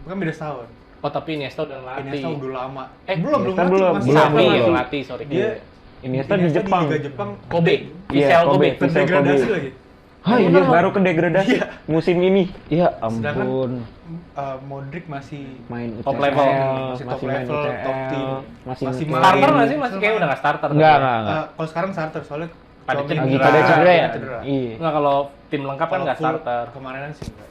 Bukan beda setahun. Oh tapi Iniesta udah latih. Iniesta udah lama. Belum Iniesta belum. masih Belum, Xavi belum. yang latih, sorry. Dia Iniesta di Jepang. Liga Jepang. Kobe. Iya, Vissel Kobe. Kobe. Terdegradasi Kobe. lagi. Hah, Iya, iya. baru ke degradasi musim ini. Iya, Sedangkan ampun. Modric masih Main UCL, Top level. Masih top main level, UCL, top team. masih Masih UCL. Starter main. nggak sih? Masih kayak udah nggak starter. Enggak. Kalau sekarang starter soalnya Pada Tchouaméni cedera. Pada cedera ya? Cedera. Iya. Nggak, kalau tim lengkap kan Kalau nggak full starter. Kemarinan sih enggak.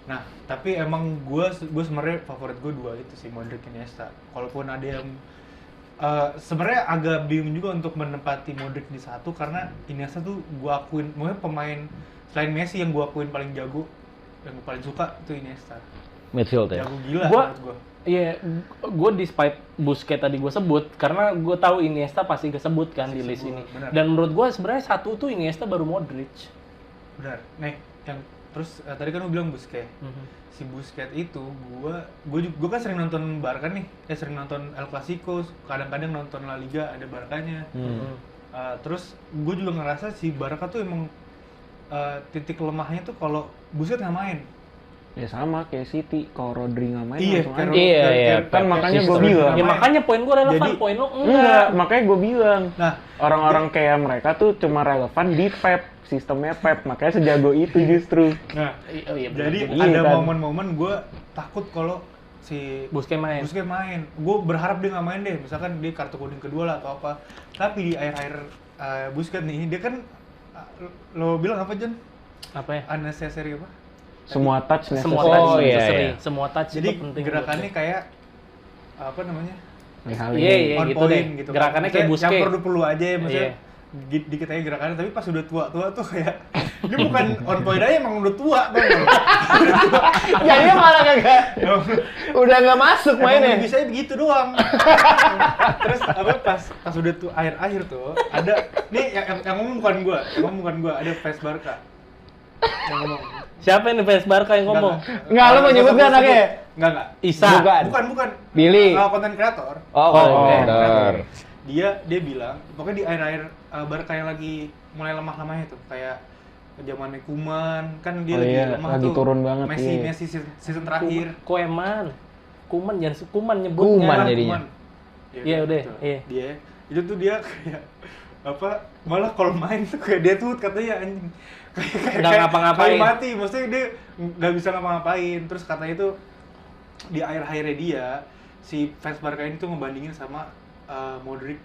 Nah, tapi emang gue sebenarnya favorit gue dua itu sih, Modric Iniesta. Kalaupun ada yang sebenarnya agak bingung juga untuk menempati Modric di satu karena Iniesta tuh gue akuin, maksudnya pemain selain Messi yang gue akuin paling jago, yang gue paling suka itu Iniesta. Midfield ya. Jago gila Gua- menurut gue. Iya, gue despite Busquets tadi gue sebut karena gue tahu Iniesta pasti kesebut kan di list ini. benar. Dan menurut gue sebenarnya satu tuh Iniesta baru Modric. Benar. Nih, yang terus tadi kan lu bilang Busquets. Si Busquets itu gua kan sering nonton Barca nih, sering nonton El Clasico, kadang-kadang nonton La Liga ada Barkanya. Terus gue juga ngerasa si Barca tuh emang titik lemahnya tuh kalau Busquets nggak main. Ya sama kayak City, kalau Rodri nggak main Iya, langsung kayak aja. Iya, iya. Kan makanya gue Sistem. bilang. Ya makanya poin gue relevan, Jadi- poin lo Enggak, enggak. makanya gue bilang. Nah, Orang-orang kayak mereka tuh cuma relevan di Pep, sistemnya Pep, makanya sejago itu justru. nah Iya, bener jadi juga. Iya, ada kan. momen-momen gue takut kalau si Busquets main. Busquets main. Gue berharap dia nggak main deh, misalkan dia kartu kuning kedua lah atau apa. Tapi di akhir-akhir Busquets nih, dia kan lo bilang apa Jon? Apa ya? Unnecessary apa? Semua touch Semua necessary. touch Oh, iya, necessary. iya. Semua touch Jadi itu penting. gerakannya buat kayak apa namanya? Mihalin. Iya, iya. On gitu point deh. gitu. Gerakannya kayak Maksudnya Busquets. Yang perlu aja ya, maksudnya Iya. dikit aja gerakannya, tapi pas udah tua-tua tuh kayak dia bukan on point aja, emang udah tua tuh. Jadinya malah kagak. Udah nggak masuk mainnya. Bisa begitu doang. Terus apa pas udah tuh akhir-akhir tuh ada nih yang ngomong bukan gua, ada fans Barca. Yang ngomong. Siapa ini fans Barca yang ngomong? Nggak, lu mau nyebut nggak anaknya? Enggak. Isa. Bukan. Billy. Konten kreator. Oh, kreator. Dia bilang pokoknya di akhir-akhir Barca yang lagi mulai lemah-lemahnya tuh kayak zamannya Koeman, kan dia Oh lagi iya, lemah lagi tuh. turun banget, Messi iya. Messi season terakhir. Koeman. Kuman jangan Kuman nyebutnya. Kuman jadinya. Iya, udah, betul. iya. Dia itu tuh dia kayak apa? Malah kalau main tuh kayak Deadwood katanya anjing. Nggak ngapa-ngapain. Kayak mati, maksudnya dia nggak bisa ngapa-ngapain. Terus katanya itu di akhir-akhirnya dia si fans Barca ini tuh ngebandingin sama Modric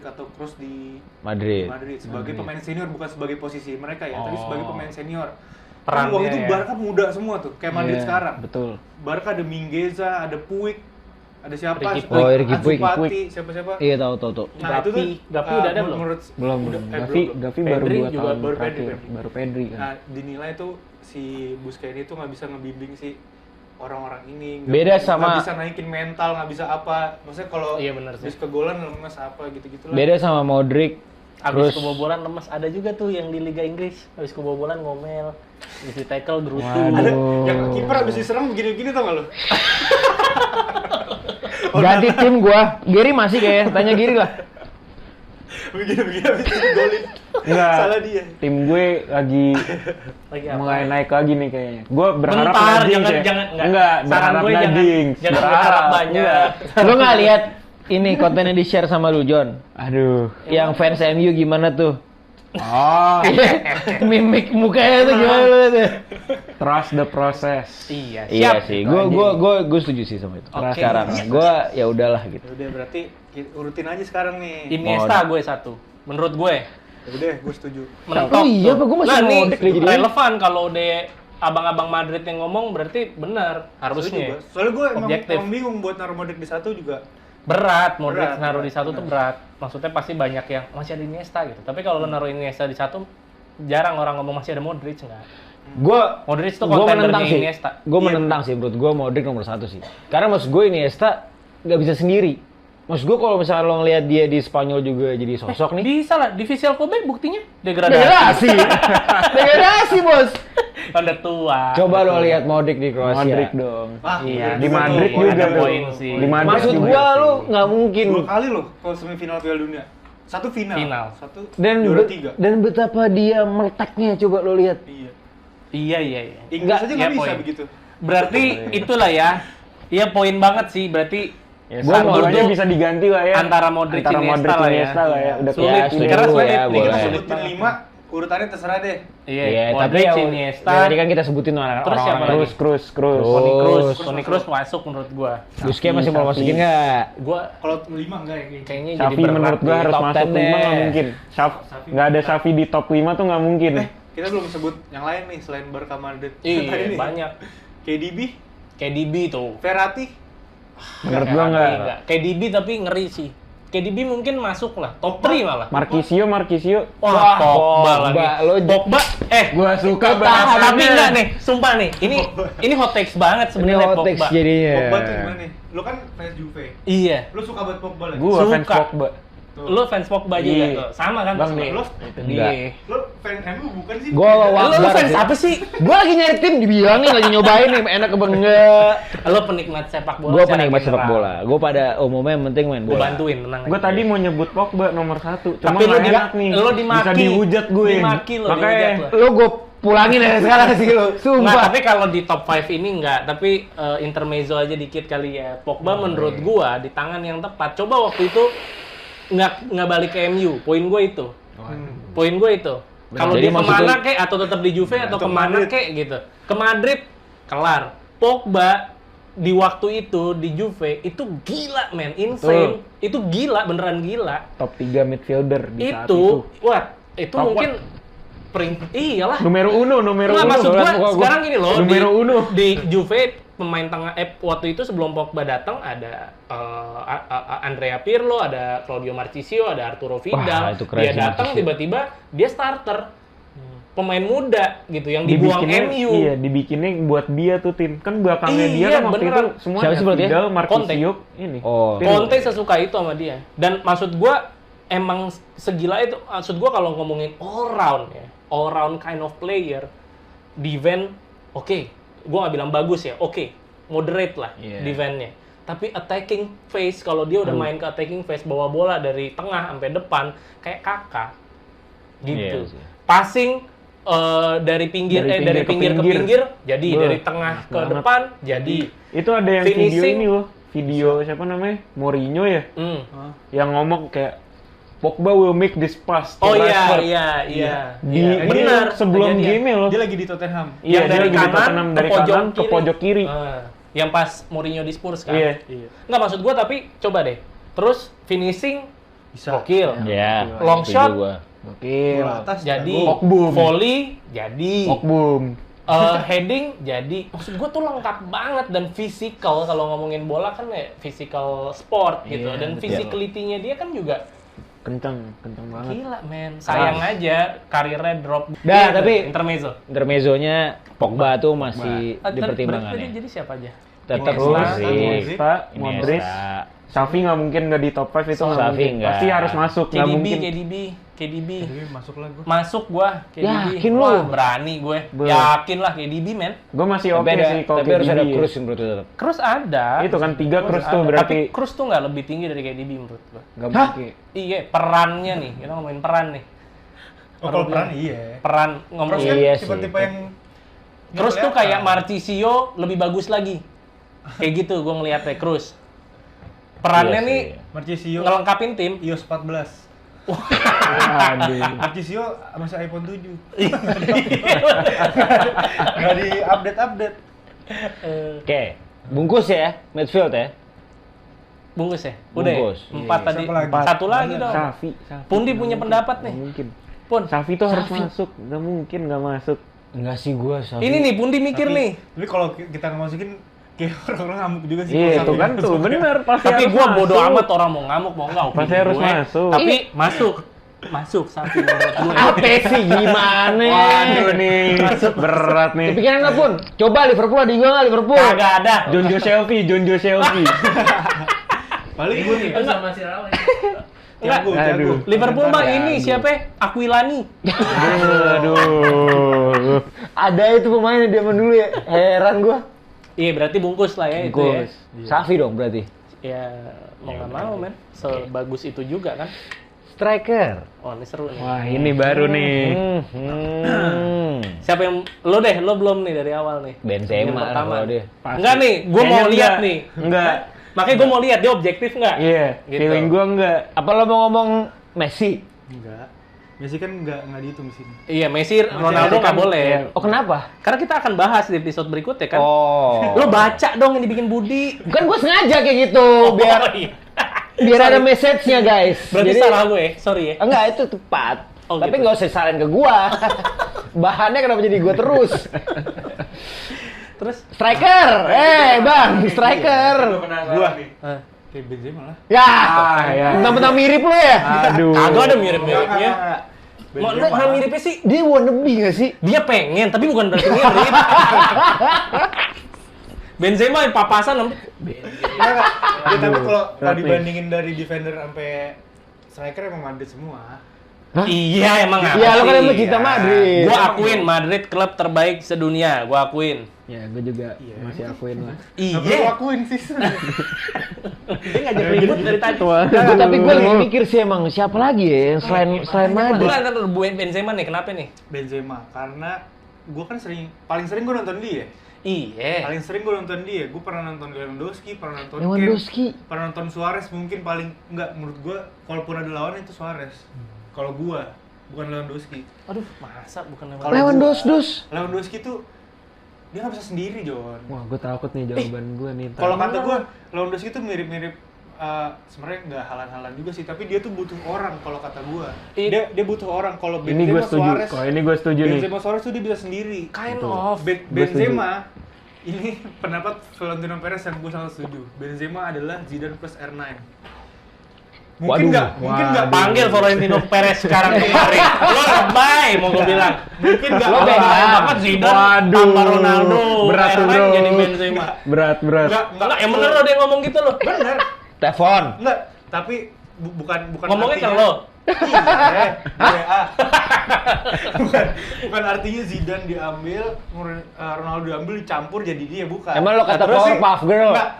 atau Kroos di Madrid. Madrid sebagai pemain senior, bukan sebagai posisi mereka ya, tapi sebagai pemain senior. Perannya Kan waktu itu ya. Barca muda semua tuh, kayak Madrid Iya, sekarang. Betul. Barca ada Mingueza, ada Puig, ada siapa? Ricky Puig. Oh, Ricky Ansu Puig. Fati, siapa-siapa. Iya tahu. Nah, itu tuh Gavi udah ada belum? menurut Belum. Gavi baru Pedri 2 juga tahun baru terakhir. Pedri. Baru Pedri kan. Nah, dinilai tuh si Busquets ini tuh nggak bisa ngebimbing si orang-orang ini. Beda sama- nggak bisa naikin mental, nggak bisa apa. Maksudnya kalau Iya, bener sih. habis kegolan lemes apa gitu-gitu lah. Beda sama Modric. Abis Terus kebobolan lemes, ada juga tuh yang di Liga Inggris. Abis kebobolan ngomel, abis di tackle gerutu. Waduh. Ada yang kiper habis diserang begini-begini tau nggak lo? ganti tim gua. Giri masih kayaknya. Tanya Giri lah. Begini-begini habis digolin. Enggak. Salah dia. Tim gue lagi Lagi apa? mulai naik lagi nih kayaknya. Gue berharap Bentar, Nading jangan- ya. jangan- enggak. Enggak, Saran berharap gue jangan- Nading. jangan berharap banyak. Lu nggak lihat ini kontennya di share sama lu John? Aduh. Yang fans MU gimana tuh? Oh, Mimik mukanya tuh gimana tuh? trust the process. Iya, siap. Iya sih, gue setuju sih sama itu. Oke. Sekarang gue ya udahlah gitu. Udah berarti urutin aja sekarang nih. Iniesta gue satu. Menurut gue. Udah, gue setuju. Mentok Oh iya, tuh. apa gue masih Nah, mau nih Modric lagi jadi. relevan kalau udah abang-abang Madrid yang ngomong berarti benar Setuju harusnya. gua. Soalnya gue Objektif. emang bingung buat naruh Modric di satu juga. Berat, Modric Berat, naruh berat, di satu tuh berat. Maksudnya pasti banyak yang masih ada Iniesta gitu. Tapi kalau lo naruh Iniesta di satu, jarang orang ngomong masih ada Modric enggak. Gue Modric tuh menentang kontendernya sih. Iniesta. Gue menentang sih, menurut gue Modric nomor 1 sih. Karena maksud gue Iniesta nggak bisa sendiri. Maksud gue kalau misalnya lo ngeliat dia di Spanyol juga jadi sosok nih. Bisa lah, di Visual Kobe buktinya degradasi. Degradasi, degradasi bos. Udah tua. Coba lo lihat Modric di Kroasia. Madrid dong. Ah, Iya, Di Madrid tuh, juga ada tuh. poin sih. Di Madrid Maksud juga gua sih. lu nggak mungkin. 2 kali loh kalau semifinal Piala Dunia. Satu final. Satu Dan juara 3. dan betapa dia meletaknya coba lo lihat. Iya. Iya. Inggris Nggak, aja ya, nggak bisa poin. begitu. Berarti itulah ya. Iya poin banget sih. Berarti Ya, Gua mau satunya tuh bisa diganti lah ya. antara Modric Iniesta lah ya. Iniesta lah ya. Udah Sulit, Ya, sulit. setuju Karena sulit ya, nih, Kita boleh. sulit sebutin banget. 5, urutannya terserah deh. Iya, Iya, tapi Modric, ya Iniesta, tadi kan kita sebutin orang Terus siapa orang lagi? Cruz. Toni Kroos. Terus. Toni Kroos masuk menurut gua. Busquets masih mau Xavi. masukin nggak? Gua Kalau 5 enggak ya kayaknya. kayaknya jadi Xavi berat. menurut gua nih. harus top masuk 10 5 nggak deh. mungkin. Nggak ada Xavi di top 5 tuh nggak mungkin. Kita belum sebut yang lain nih selain Barca Madrid. Tadi Iya, nih. banyak. KDB, KDB tuh. Verratti, Menurut gua nggak. KDB tapi ngeri sih. KDB mungkin masuk lah, top 3 malah. Marquisio. Wah, Pogba lagi. lo Pogba, Gua suka tapi bahasannya. enggak nih, sumpah nih. Ini hot takes banget ini sebenarnya hot takes Pogba. jadinya. Pogba tuh gimana nih? Lu kan fans Juve. Iya. Lu suka banget Pogba lagi? Gua fans Suka. Pogba. Tuh. Lu fans Pogba juga Iya. tuh. Sama kan Bang pasti? nih. Lu, Itu Enggak. dia. lu fans MU bukan sih? Gua Lu Wakbar fans sih. apa sih? Gua lagi nyari tim dibilangin lagi nyobain nih enak apa enggak. Lu penikmat sepak bola. Gua secara penikmat sepak general. bola. Gua pada umumnya yang penting main Gua bola. bantuin, tenang aja. Gua tadi mau nyebut Pogba nomor 1. Cuma Tapi lu nggak di- enak nih. lu dimaki. Bisa dihujat gue. Dimaki lu, Makanya dihujat lu. Lu gua pulangin dari sekarang sih lu. Nggak, Sumpah. tapi kalau di top 5 ini enggak, tapi intermezzo aja dikit kali ya. Pogba menurut gua di tangan yang tepat. Coba waktu itu nggak balik ke MU. Poin gua itu. Poin gua itu. Kalau Jadi dia maksud kemana lu- kek atau tetap di Juve atau Atau kemana Madrid. kek gitu. Ke Madrid kelar. Pogba di waktu itu di Juve itu gila men, insane. Itu gila, beneran gila. top 3 midfielder di saat Itu, itu. wah, itu Top mungkin iyalah. Numero uno. Nggak, maksud gua sekarang gini loh, Numero uno. di Juve pemain tengah waktu itu sebelum Pogba datang ada Andrea Pirlo, ada Claudio Marchisio, ada Arturo Vidal. itu keren Dia sih datang Marchisio. tiba-tiba dia starter. Pemain muda gitu yang dibuang MU. Iya, dibikinnya buat dia tuh tim. Kan belakangnya dia Iya, kan waktu beneran. itu semuanya Siapa sih berarti ya? Vidal, Marquisio, ini. Oh. Pirlo. Conte sesuka itu sama dia. Dan maksud gua emang segila itu. Maksud gua kalau ngomongin all round ya, all round kind of player, defense oke. Gua nggak bilang bagus ya, oke. Moderate lah Iya. defense-nya. Tapi attacking phase kalau dia udah main ke attacking phase bawa bola dari tengah sampai depan kayak Kakak. Gitu. Iya sih. Passing dari pinggir Dari pinggir ke ke pinggir jadi, Beuh, dari tengah ke banget. depan jadi. Itu ada yang video Finishing. ini loh. Video siapa namanya? Mourinho ya? Hmm. Yang ngomong kayak Pogba will make this pass to Oh Rashford. iya. Di Iya, ini benar. sebelum Kejadian. game loh. Dia lagi di Tottenham. Iya, Yang dia dari lagi di kanan Tottenham, dari kanan ke pojok kiri. Yang pas Mourinho di Spurs kan. Iya. Nggak, maksud gua tapi coba deh. Terus finishing Bisa. gokil. Ya. Long setuju shot. gua. Oke. Bola atas Jadi jago. Okbum. volley jadi. Okbum. Heading jadi. Maksud gua tuh lengkap banget dan physical, kalau ngomongin bola kan ya physical sport gitu. Iya, Dan betul. physicality-nya dia kan juga Kenceng banget. gila men. Sayang aja karirnya drop. Dah, Iya, tapi- intermezzo. Intermezzonya Pogba tuh masih Ah, di berarti pertimbangan tadi ya. jadi siapa aja? Tetap Iniesta, Modric, Modric, Iniesta. Xavi nggak mungkin nggak di top 5 itu nggak Xavi mungkin. nggak. Pasti harus masuk, nggak mungkin. KDB. Jadi masuk lah gue. Masuk gua KDB. Yakin lu? Wah, berani gue. Be- Yakin lah KDB men. Gue masih Tapi oke ada, sih kalau tapi harus ada KDB. Kroos menurut lu tetap. Kroos ada. Itu kan 3 Kroos Kroos tuh ada. berarti Tapi Kroos tuh nggak lebih tinggi dari KDB menurut gua. nggak mungkin. Iya, perannya nih. Kita ngomongin peran nih. Oh, kalau peran iya. Peran Terus ngomongin. kan Iya sih. tipe-tipe yang Kroos tuh kelihatan. kayak Marchisio lebih bagus lagi. Kayak gitu gua ngeliatnya Kroos. Perannya Iya sih. nih Marchisio ngelengkapin tim. iOS 14. Aduh. Marchisio masih iPhone 7. Nggak di update. Oke, bungkus ya, midfield ya. Bungkus ya? Udah ya? Bungkus. 4 tadi. Siapa lagi? Satu lagi dong. Xavi. Pundi punya pendapat nih. Nggak mungkin. Pun. Xavi tuh harus masuk, nggak mungkin nggak masuk. Enggak sih gua Xavi. Ini nih Pundi mikir nih. Tapi kalau kita ngemasukin kayak orang ngamuk juga sih. Iya, kalau itu Xavi kan masuk. tuh bener pasti Tapi harus gua masuk. bodo amat orang mau ngamuk mau enggak. Pasti harus masuk. Tapi masuk. Masuk Xavi menurut gue. Apa sih gimana? Waduh nih, berat nih. Kepikiran nggak pun? Coba Liverpool ada juga nggak Liverpool? Kagak ada. Jonjo Shelby. Paling gue nih. Enggak. Jago. Aduh. Liverpool mah Aduh. ini siapa? Aquilani. Aduh. Ada itu pemainnya dia dulu ya. Heran gua. Iya, berarti bungkus lah ya itu ya. Bungkus. Xavi dong berarti. Ya, mau nggak mau men. Sebagus itu juga kan. Striker. Oh, ini seru nih. Wah, ini baru nih. Siapa yang lo deh, lo belum nih dari awal nih. Yang Benzema pertama. kalau dia. Pasti. Enggak nih, gue Kayaknya mau lihat enggak. nih. Enggak. Makanya gue mau lihat dia objektif nggak? Iya, Gitu. feeling gua enggak. Apa lo mau ngomong Messi? Enggak. Messi kan enggak dihitung di sini. Iya, Messi, Ronaldo Messi nggak kan- boleh. iya. Oh kenapa? Karena kita akan bahas di episode berikutnya kan. Oh. Lo baca dong yang dibikin Budi. Bukan gua sengaja kayak gitu biar Oh, iya. biar ada message-nya guys. Berarti salah gue, sorry ya. Enggak, itu tepat. Oh, Tapi gitu. nggak usah salahin ke gua. Bahannya kenapa jadi gua terus? Terus Striker! Bang, striker! Gua eh, kayak Benzema lah. Ya, ya. mentang-mentang mirip lo ya? Aduh. kagak ada mirip-miripnya. Benzema. Mana mana miripnya sih? Dia wannabe gak sih? Dia pengen, tapi bukan berarti mirip. Benzema yang papasan Enggak. Ya, tapi kalau Berat nih. dibandingin dari defender sampai striker emang Madrid semua. Iya emang Iya, lo kan sih? emang cinta Madrid. Gua akuin Madrid klub terbaik sedunia, gua akuin. Ya, gua juga Iya. masih akuin lah. Tapi lu Iya. akuin sih. Dia ngajak ribut dari tadi. Nah, tapi gue lagi mikir sih emang siapa lagi ya yang selain Madrid. Lu antar Benzema nih, kenapa nih? Benzema karena gua kan paling sering gua nonton dia. Iya. Paling sering gua nonton dia. Gua pernah nonton Lewandowski, pernah nonton Lewandowski. Kane, pernah nonton Suarez mungkin paling enggak menurut gua kalaupun ada lawan itu Suarez. Kalau gua bukan Lewandowski. Aduh, masa bukan Kalau Lewandowski. Lewandowski tuh dia nggak bisa sendiri, Jon. Wah, gua takut nih jawaban gua nih. ntar. Kalau kata gua Lewandowski tuh mirip-mirip sebenarnya nggak halan-halan juga sih, tapi dia tuh butuh orang kalau kata gua. Dia butuh orang. Kalau ini gua Benzema setuju. Suarez, Kalau ini gua setuju nih. Benzema Suarez tuh dia bisa sendiri. kind Betul. of. Benzema ini pendapat Florentino Perez yang gue sangat setuju. Benzema adalah Zidane plus R9. Mungkin Waduh. nggak, mungkin nggak Panggil Florentino Perez sekarang kemari. Lo lebay mau gue bilang. mungkin nggak Lo Lebay beda. banget Zidane Waduh. tambah Ronaldo. Berat tuh, R9 bro. jadi Benzema. Berat. Enggak, yang bener lo dia ngomong gitu lo. bener, Telepon. nggak. Tapi bukan Ngomongnya ke artinya- lo. Iya, bukan artinya Zidane diambil, Ronaldo diambil dicampur jadi dia, bukan. Emang lo kata Terus sih, Powerpuff Girl? enggak.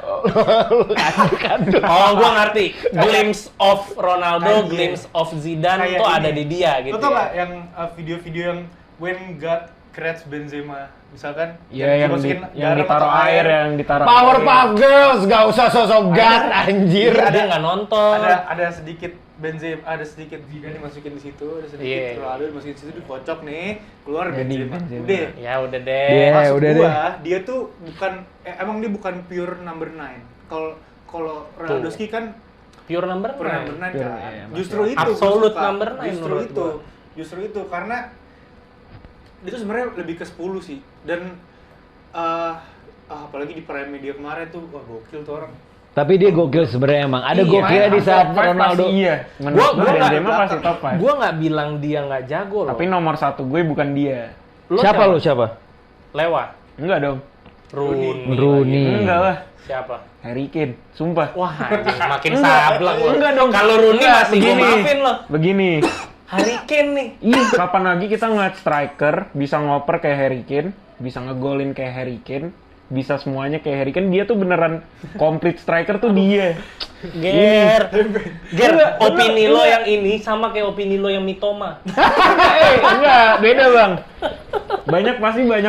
Oh, gua ngerti. Glimpse of Ronaldo, Kayak- glimpse of Zidane Kayak tuh ini. ada di dia gitu. Lo tau ya. nggak yang video-video yang when God creates Benzema, misalkan Iya, yang garam ditaruh atau air, yang ditaruh Powerpuff Girls, gak usah sosok God anjir. Dia nggak nonton. ada sedikit Benzema, ada sedikit Zidane dimasukin di situ, ada sedikit Iya. Ronaldo dimasukin di situ, dikocok nih, keluar Jadi Benzema. Benzema. Udah. Ya udah deh. Iya. Maksud udah gua, dia tuh bukan emang dia bukan pure number 9. Kalau Ronaldoski kan Pure number pure nine. number 9 Pure, kan. iya, Justru itu gua Absolute suka. number 9 Justru menurut itu. gua. Justru itu karena itu sebenarnya lebih ke 10 sih. Dan apalagi di prime media kemarin tuh wah gokil tuh orang. Tapi dia gokil sebenarnya emang. Ada Iya, gokilnya di saat Top five Ronaldo. pasti iya. Gua Menurut gue nggak Benzema belakang. pasti top 5. Gua nggak bilang dia nggak jago loh. Tapi nomor 1 gue bukan dia. Siapa lu siapa? Lewat. Enggak dong. Rooney. Enggak lah. Siapa? Harry Kane, sumpah. Wah, anjing, makin sablak lo. Enggak dong. Kalau Rooney Enggak, masih gue maafin lo. Begini. Harry Kane nih. Ih, kapan lagi kita ngeliat striker bisa ngoper kayak Harry Kane, bisa ngegolin kayak Harry Kane, bisa semuanya kayak Harry Kane. Dia tuh beneran complete striker tuh dia. Ger, opini lo yang ini sama kayak opini lo yang Mitoma. Enggak, beda bang. Banyak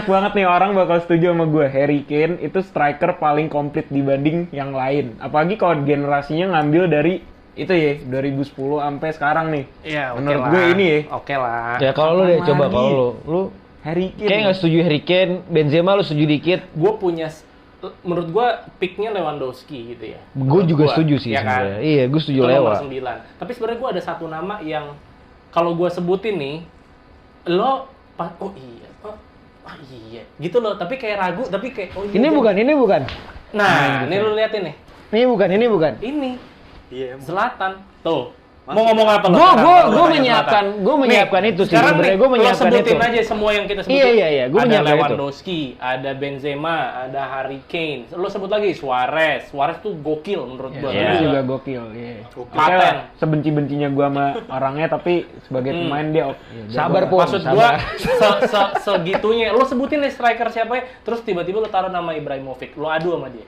banget nih orang bakal setuju sama gue. Harry Kane itu striker paling komplit dibanding yang lain. Apalagi kalau generasinya ngambil dari itu ya 2010 sampai sekarang nih. Iya, Menurut gue ini ya. Oke lah. Ya kalau lu deh Kapan coba lagi? kalau lu Harry Kane. kayak nggak setuju Harry Kane, Benzema lu setuju dikit. Gue punya, menurut gue picknya Lewandowski gitu ya. Gue juga Gua, setuju sih ya kan? sebenarnya. Iya, gue setuju Itu nomor lewat. 9. Tapi sebenarnya gue ada satu nama yang kalau gue sebutin nih, lo oh iya, gitu loh. Tapi kayak ragu, tapi kayak oh iya. Ini bukan. Nah, ini lo liatin nih. Ini bukan. Ini Iya. Zlatan. Tuh. Mau ngomong apa lo? Gue sekarang? Kalau gue tanya menyiapkan, Zlatan. gue menyiapkan Nih, itu sih. sekarang Sebenarnya nih, gue lo menyiapkan sebutin itu. aja semua yang kita sebutin. Iya, gue ada menyiapkan itu. Lewandowski, ada Benzema, ada Harry Kane. Lo sebut lagi Suarez. Suarez tuh gokil menurut gua. Dia Iya. juga gokil. Iya. Paten. Oke lah, sebenci-bencinya gue sama orangnya, tapi sebagai pemain dia oke. Ya, Sabar, jago Pur. lah. Maksud sabar. gua segitunya. Lo sebutin deh striker siapa ya, terus tiba-tiba lo taruh nama Ibrahimovic. Lo adu sama dia.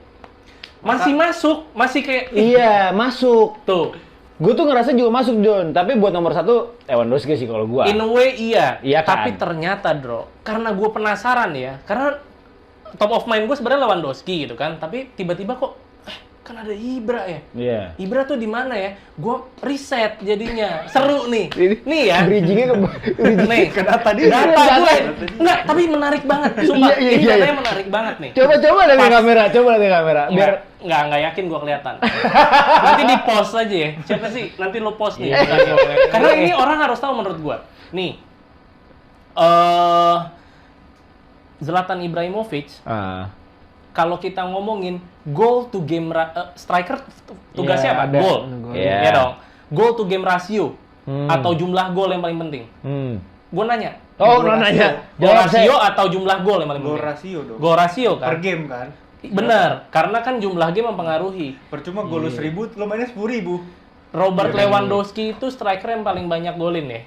Masih masuk, masih kayak Iya, masuk. tuh. Gue tuh ngerasa juga masuk, John. Tapi buat nomor 1, Lewandowski sih kalau gue. In a way iya. Iya kan? Tapi ternyata, Bro, karena gue penasaran ya, karena top of mind gue sebenarnya Lewandowski gitu kan, tapi tiba-tiba kok kan ada Ibra ya. Iya. Ibra tuh di mana ya? Gue riset jadinya. Seru nih. Nih ya. Bridging-nya ke Nih, data gue. Enggak, tapi menarik banget. Sumpah, Iya, ini iya. datanya menarik banget nih. Coba lihat Pas. kamera, biar Enggak yakin gua kelihatan. Nanti di post aja ya. Siapa sih? Nanti lo post nih. Iya, Karena ini orang harus tahu menurut gua. Nih. Zlatan Ibrahimovic, kalau kita ngomongin goal to game striker tugasnya Iya, apa? ada. Goal. Iya. Iya dong. Goal to game ratio atau jumlah gol yang paling penting. Gua nanya. Oh, Gol nanya. Gol Jawab rasio saya. atau jumlah gol yang paling Gol penting? rasio dong. Gol rasio kan? Per game kan. Bener, karena kan jumlah game mempengaruhi. Percuma gol lu 1000, lo mainnya 10.000. Robert Lewandowski itu striker yang paling banyak golin ya.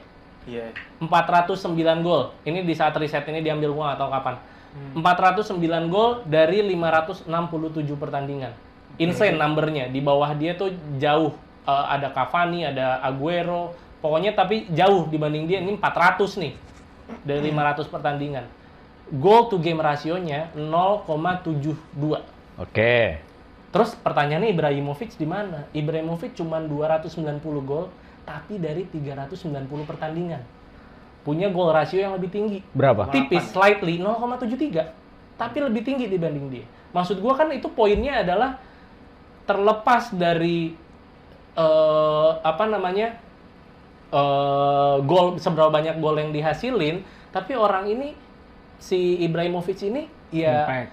Iya. 409 gol. Ini di saat riset ini diambil gua nggak tahu kapan. 409 gol dari 567 pertandingan. Insane numbernya. Di bawah dia tuh jauh. Ada Cavani, ada Aguero. Pokoknya tapi jauh dibanding dia. Ini 400 nih. Dari 500 pertandingan. Goal to game rasionya 0,72. Oke. Terus pertanyaannya Ibrahimovic di mana? Ibrahimovic cuma 290 gol, tapi dari 390 pertandingan. Punya gol rasio yang lebih tinggi. Berapa? Tipis, slightly, 0,73. Tapi lebih tinggi dibanding dia. Maksud gua kan itu poinnya adalah terlepas dari gol, seberapa banyak gol yang dihasilin, tapi orang ini, si Ibrahimovic ini, ya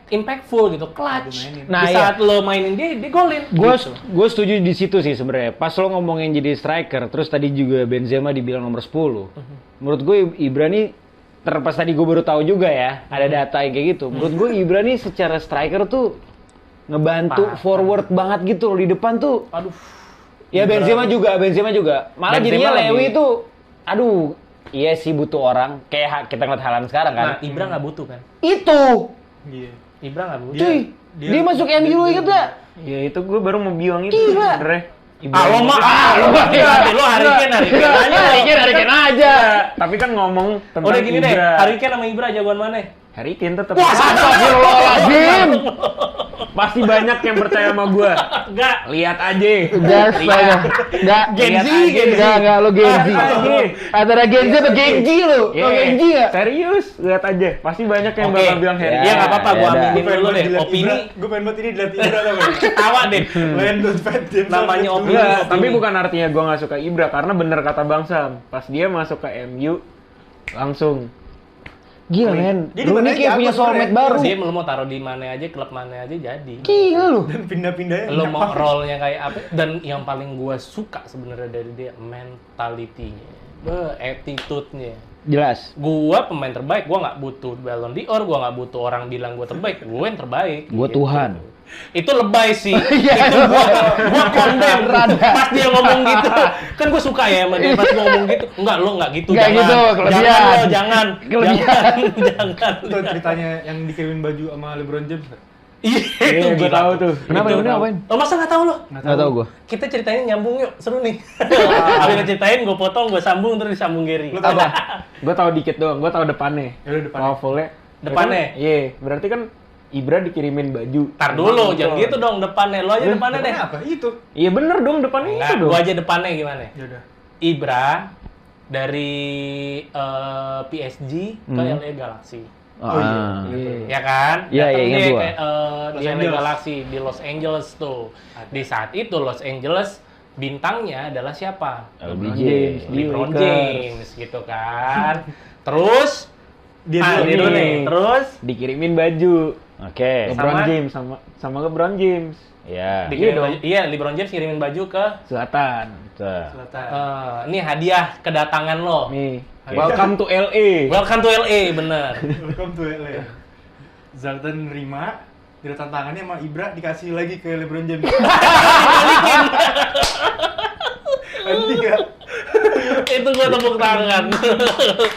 impactful gitu, clutch. Nah, di saat lo mainin dia golin. Gue setuju di situ sih sebenarnya. Pas lo ngomongin jadi striker, terus tadi juga Benzema dibilang nomor 10. Menurut gue Ibra nih, terlepas tadi gue baru tahu juga ya, ada data yang kayak gitu. Menurut gue Ibra nih secara striker tuh ngebantu forward banget gitu loh di depan tuh. Aduh. Ya Benzema juga. Malah Benzema jadinya Lewi lebih- tuh, aduh, iya sih butuh orang. Kayak kita ngeliat Haaland sekarang kan. Nah, Ibra nggak butuh kan? Itu, Iya. Ibra nggak butuh. cuy, dia masuk MU inget gak? Ya itu gue baru mau bilang itu Gila. sebenarnya. Lo mah lo Harry Kane aja. Tapi kan ngomong tentang Udah gini deh, Ibra. Harry Kane sama Ibra jagoan mana? Harry Kane tetap. Wah, Astagfirullahaladzim. Pasti banyak yang percaya sama gua. Enggak. Lihat aja. Gas saya. Enggak. Gen Z, Enggak, lo Gen Z. Lihat aja. Antara Gen Z atau Genji lo? Lo Genji enggak? Serius, lihat aja. Pasti banyak yang Oke. bakal bilang Harry Iya Kane. nggak apa-apa, gua Ya udah. aminin dulu deh. Opini Gue pengen banget ini dilihat Ibra tau gak? ketawa deh. Landon Fat James. Namanya opini. Enggak, Opini. tapi bukan artinya gua nggak suka Ibra karena bener kata Bang Sam. Pas dia masuk ke MU langsung Gila men, Dia di lu mana ini aja, kayak punya apa soulmate sebenarnya? baru. Dia lu mau taruh di mana aja, klub mana aja jadi. Gila lu. Dan pindah-pindahnya. Lo mau role-nya kayak apa? Dan yang paling gua suka sebenarnya dari dia mentality-nya, attitude-nya. Jelas. Gua pemain terbaik, gua nggak butuh Ballon d'Or, gua nggak butuh orang bilang gua terbaik, gua yang terbaik. Gua Gitu. Tuhan. Itu lebay sih. Itu gua condemn pas dia ngomong gitu. Kan gua suka ya sama dia pas ngomong gitu. Enggak, lo nggak gitu. Nggak jangan. gitu, kelebihan. Jangan lo, jangan. Kelebihan. Jangan. Itu ceritanya yang dikirimin baju sama LeBron James nggak? Iya, itu Iya, gua gila. tahu tuh. Kenapa Itu lu tahu. ngapain? Lo masa nggak tahu lo? Enggak tahu gua. Kita ceritain nyambung yuk, seru nih. Habis kita ceritain, gue potong, gue sambung, terus disambung Gary. Lu tahu apa? Gua tahu dikit doang. Gua tahu depannya. Ya udah depannya. Waffle-nya. Depannya? Iya, berarti kan Ibra dikirimin baju. Tar dulu, jangan gitu dong depannya. Lo aja depannya deh. Apa? Itu. Iya bener dong depannya Enggak, itu dong. gue aja depannya gimana? Ya udah. Ibra dari PSG ke LA Galaxy. Oh, Ya kan? Iya, Datang iya, ingat dia gua. ke Los di LA Angeles. Galaxy di Los Angeles tuh. Di saat itu Los Angeles bintangnya adalah siapa? LBJ. LeBron Lakers. James gitu kan. Terus Dia dia dulu nih. Terus Dikirimin baju. Oke. LeBron Sama? James sama LeBron James. Ya. dikirimin dong. baju, iya LeBron James kirimin baju ke Selatan. Selatan. ini hadiah kedatangan lo. Nih, welcome to LA. Welcome to LA, bener. Welcome to LA. Zlatan nerima, ditantangannya sama Ibra dikasih lagi ke LeBron James. Nanti nggak? Itu gua tepuk tangan.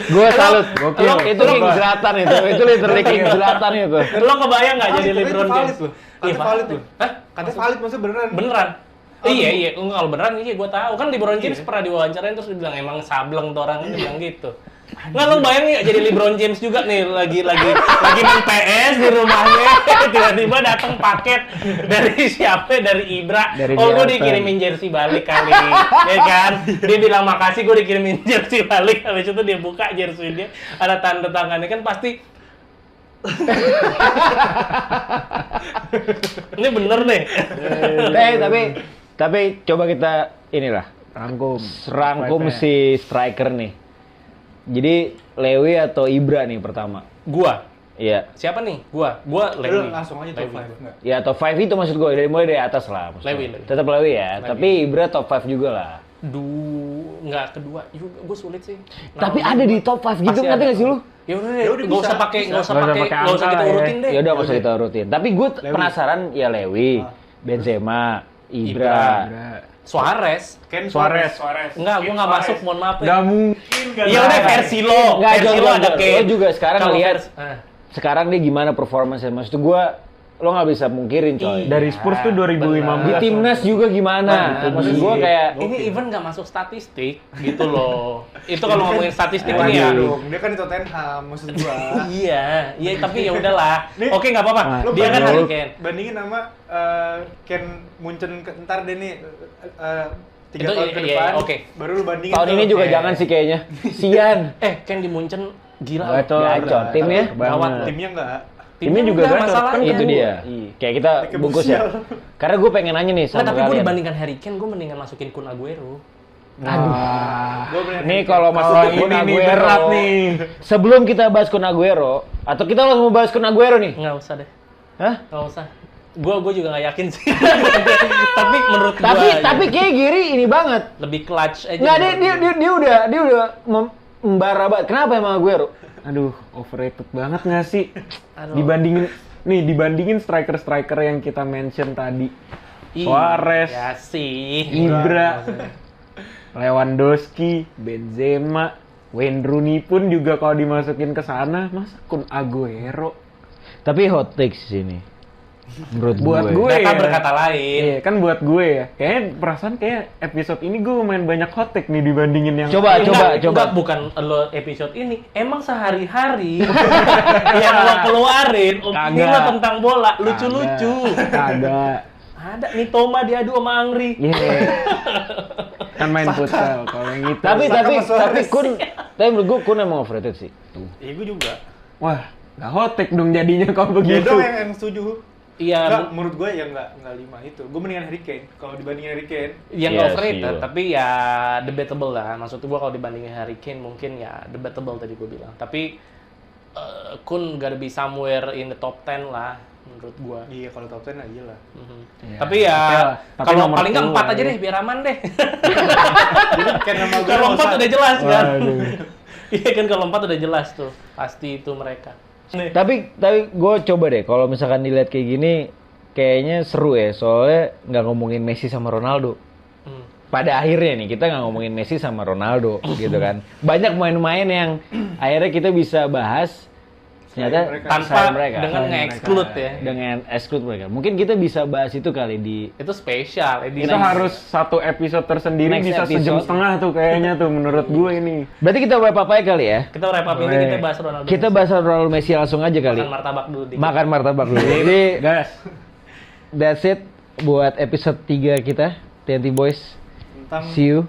Gua salut. Gokil. Itu King Zlatan itu. Itu literally King Zlatan itu. Lo kebayang nggak jadi Valid, LeBron itu valid James? loh. Iya, Katanya valid loh. Hah? Katanya valid, maksudnya beneran. Beneran? Oh, Iya, enggak, kalau beneran iya gua tahu. Kan LeBron James pernah diwawancarain terus dia bilang emang sableng tuh orang, dia bilang gitu. Nggak, lo bayangin nggak jadi LeBron James juga nih lagi main PS di rumahnya, tiba-tiba datang paket dari siapa? Dari Ibra. Dari Oh, gue Zlatan. dikirimin jersey balik kali, ya kan? Dia bilang makasih, gue dikirimin jersey balik. Habis itu dia buka jersey dia, ada tanda tangannya kan pasti. Ini bener nih. Tapi coba kita inilah rangkum Five-nya. si striker nih. Jadi Lewi atau Ibra nih pertama? Gua. Iya. Siapa nih? Gua Udah Lewi. langsung aja top Lewi. 5 enggak? Ya top 5 itu maksud gue, mulai dari atas lah. maksudnya. Lewi. Tetap Lewi ya, tapi Ibra top 5 juga lah. Nggak kedua juga, gue sulit sih. Tapi ada di top 5 gitu, Pasti ngerti ada. nggak sih lu? Ya udah Ya udah, nggak bisa, usah pakai, bisa. nggak usah Nggak usah pakai, pakai nggak usah angka kita lah ya. urutin deh. Ya udah nggak usah kita urutin. Tapi gue Lewi. penasaran ya Lewi, Benzema, Ibra. Suarez, Ken Suarez. enggak, gue nggak masuk, mohon maaf Gak ya. mungkin. Iya udah versi lo, Nggak, versi Jon, lo ada Jon. kayak. Lo juga sekarang kalau ngeliat sekarang dia gimana performance-nya. Maksud gue, lo nggak bisa mungkirin coy. Dari Spurs tuh 2015. Di timnas juga gimana? Maksud gue kayak ini even nggak masuk statistik gitu loh. Itu kalau ngomongin statistik ini ya. dong. Dia kan di Tottenham, maksud gua. Iya, tapi ya udahlah. Nih, Oke, nggak apa-apa. Nah, Dia kan lu- Harry Kane. Bandingin sama Ken Munchen ntar deh nih 3 Itu tahun ke iya, depan. oke. Baru lu bandingin tahun tuh. ini juga Oke. jangan sih kayaknya. Sian. Ken di Munchen gila. Gacor. Gacor. Timnya? Gawat loh. Timnya enggak. Timnya juga udah, gacor. masalahnya. Kan Itu dia. Iya. Kayak kita Kayak bungkus ya. busial. Karena gue pengen nanya nih Nggak, sama tapi gue kalian. dibandingkan Harry Kane, gue mendingan masukin Kun Aguero. Gua bener. Nih kalau Kalau masuk Kun ini nih Aguero, berat nih. sebelum kita bahas Kun Aguero, atau kita langsung mau bahas Kun Aguero nih? Nggak usah deh, Hah? nggak usah. Gue juga nggak yakin sih. Tapi menurut gue Tapi kayak Giri ini banget. lebih clutch aja. Nggak, menurut dia udah membara banget. Kenapa emang Aguero? Aduh, overrated banget nggak sih? Aduh. Dibandingin striker-striker yang kita mention tadi. Iya Suarez, sih. Ibra, Lewandowski, Benzema, Wayne Rooney pun juga kalau dimasukin ke sana, masa Kun Aguero? Tapi hot takes di sini. Menurut Buat gue Data ya. berkata lain. Iya, kan buat gue ya. Kayaknya perasaan kayak episode ini gue lumayan banyak hot take nih dibandingin yang Enggak, bukan lo episode ini. Emang sehari-hari yang lo keluarin opini Kagak. lo tentang bola lucu-lucu. Kagak. Ada nih Toma diadu sama Angri. Iya. Kan main futsal kalau yang itu. Tapi Suarez. tapi menurut gue Kun emang overrated sih. Iya gue juga. Wah, nggak hot take dong jadinya kalau Dia begitu. dong yang setuju. Iya, Enggak, menurut gue ya enggak 5 itu. Gue mendingan Harry Kane. Kalau dibandingin Harry Kane, yang Yes, overrated, iya. tapi ya debatable lah. Maksud gua kalau dibandingin Harry Kane mungkin ya debatable tadi gua bilang. Tapi Kun gotta be somewhere in the top 10 lah menurut gua. iya kalau top 10 aja lah. Mhm. Ya, Tapi ya oke lah. Tapi kalau nomor paling nggak 10 4 aja aja. deh biar aman deh. Jadi kayak nama gue Kalau 4 udah jelas kan. Waduh. Iya kan kalau 4 udah jelas tuh. Pasti itu mereka. Tapi gue coba deh kalau misalkan dilihat kayak gini kayaknya seru ya soalnya nggak ngomongin Messi sama Ronaldo. Hmm. Pada akhirnya nih kita nggak ngomongin Messi sama Ronaldo gitu kan. Banyak pemain-pemain yang akhirnya kita bisa bahas ternyata Tanpa selain mereka. dengan Selain nge-exclude mereka. ya. Dengan exclude mereka. Mungkin kita bisa bahas itu kali di Itu spesial. Kita harus satu episode tersendiri Next bisa episode. sejam setengah tuh kayaknya tuh menurut gue ini. Berarti kita wrap up aja kali ya. Kita wrap up ini Boleh. kita bahas Ronaldo. Kita bahas Ronaldo Messi langsung aja kali. makan martabak dulu dikit. Makan martabak dulu. Jadi Gas. that's it buat episode 3 kita TNT Boys. Tentang See you.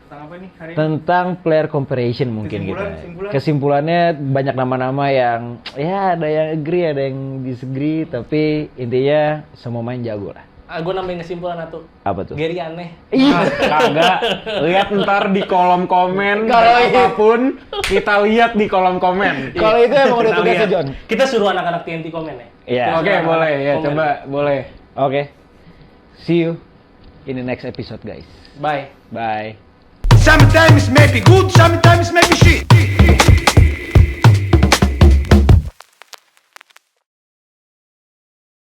tentang apa nih hari ini? Tentang player comparison mungkin Kesimpulan. Kesimpulannya banyak nama-nama yang ya ada yang agree, ada yang disagree, tapi intinya semua main jago lah. Gue nambahin kesimpulan satu. Apa tuh? Gary aneh. Kagak. Lihat ntar di kolom komen. Kalau apapun kita lihat di kolom komen. Kalau itu emang udah Kita tugasnya lihat. John. Kita suruh anak-anak TNT komen ya. Iya. Oke, boleh ya, Komen. coba boleh. Oke. See you in the next episode guys. Bye. Bye. Sometimes maybe good, sometimes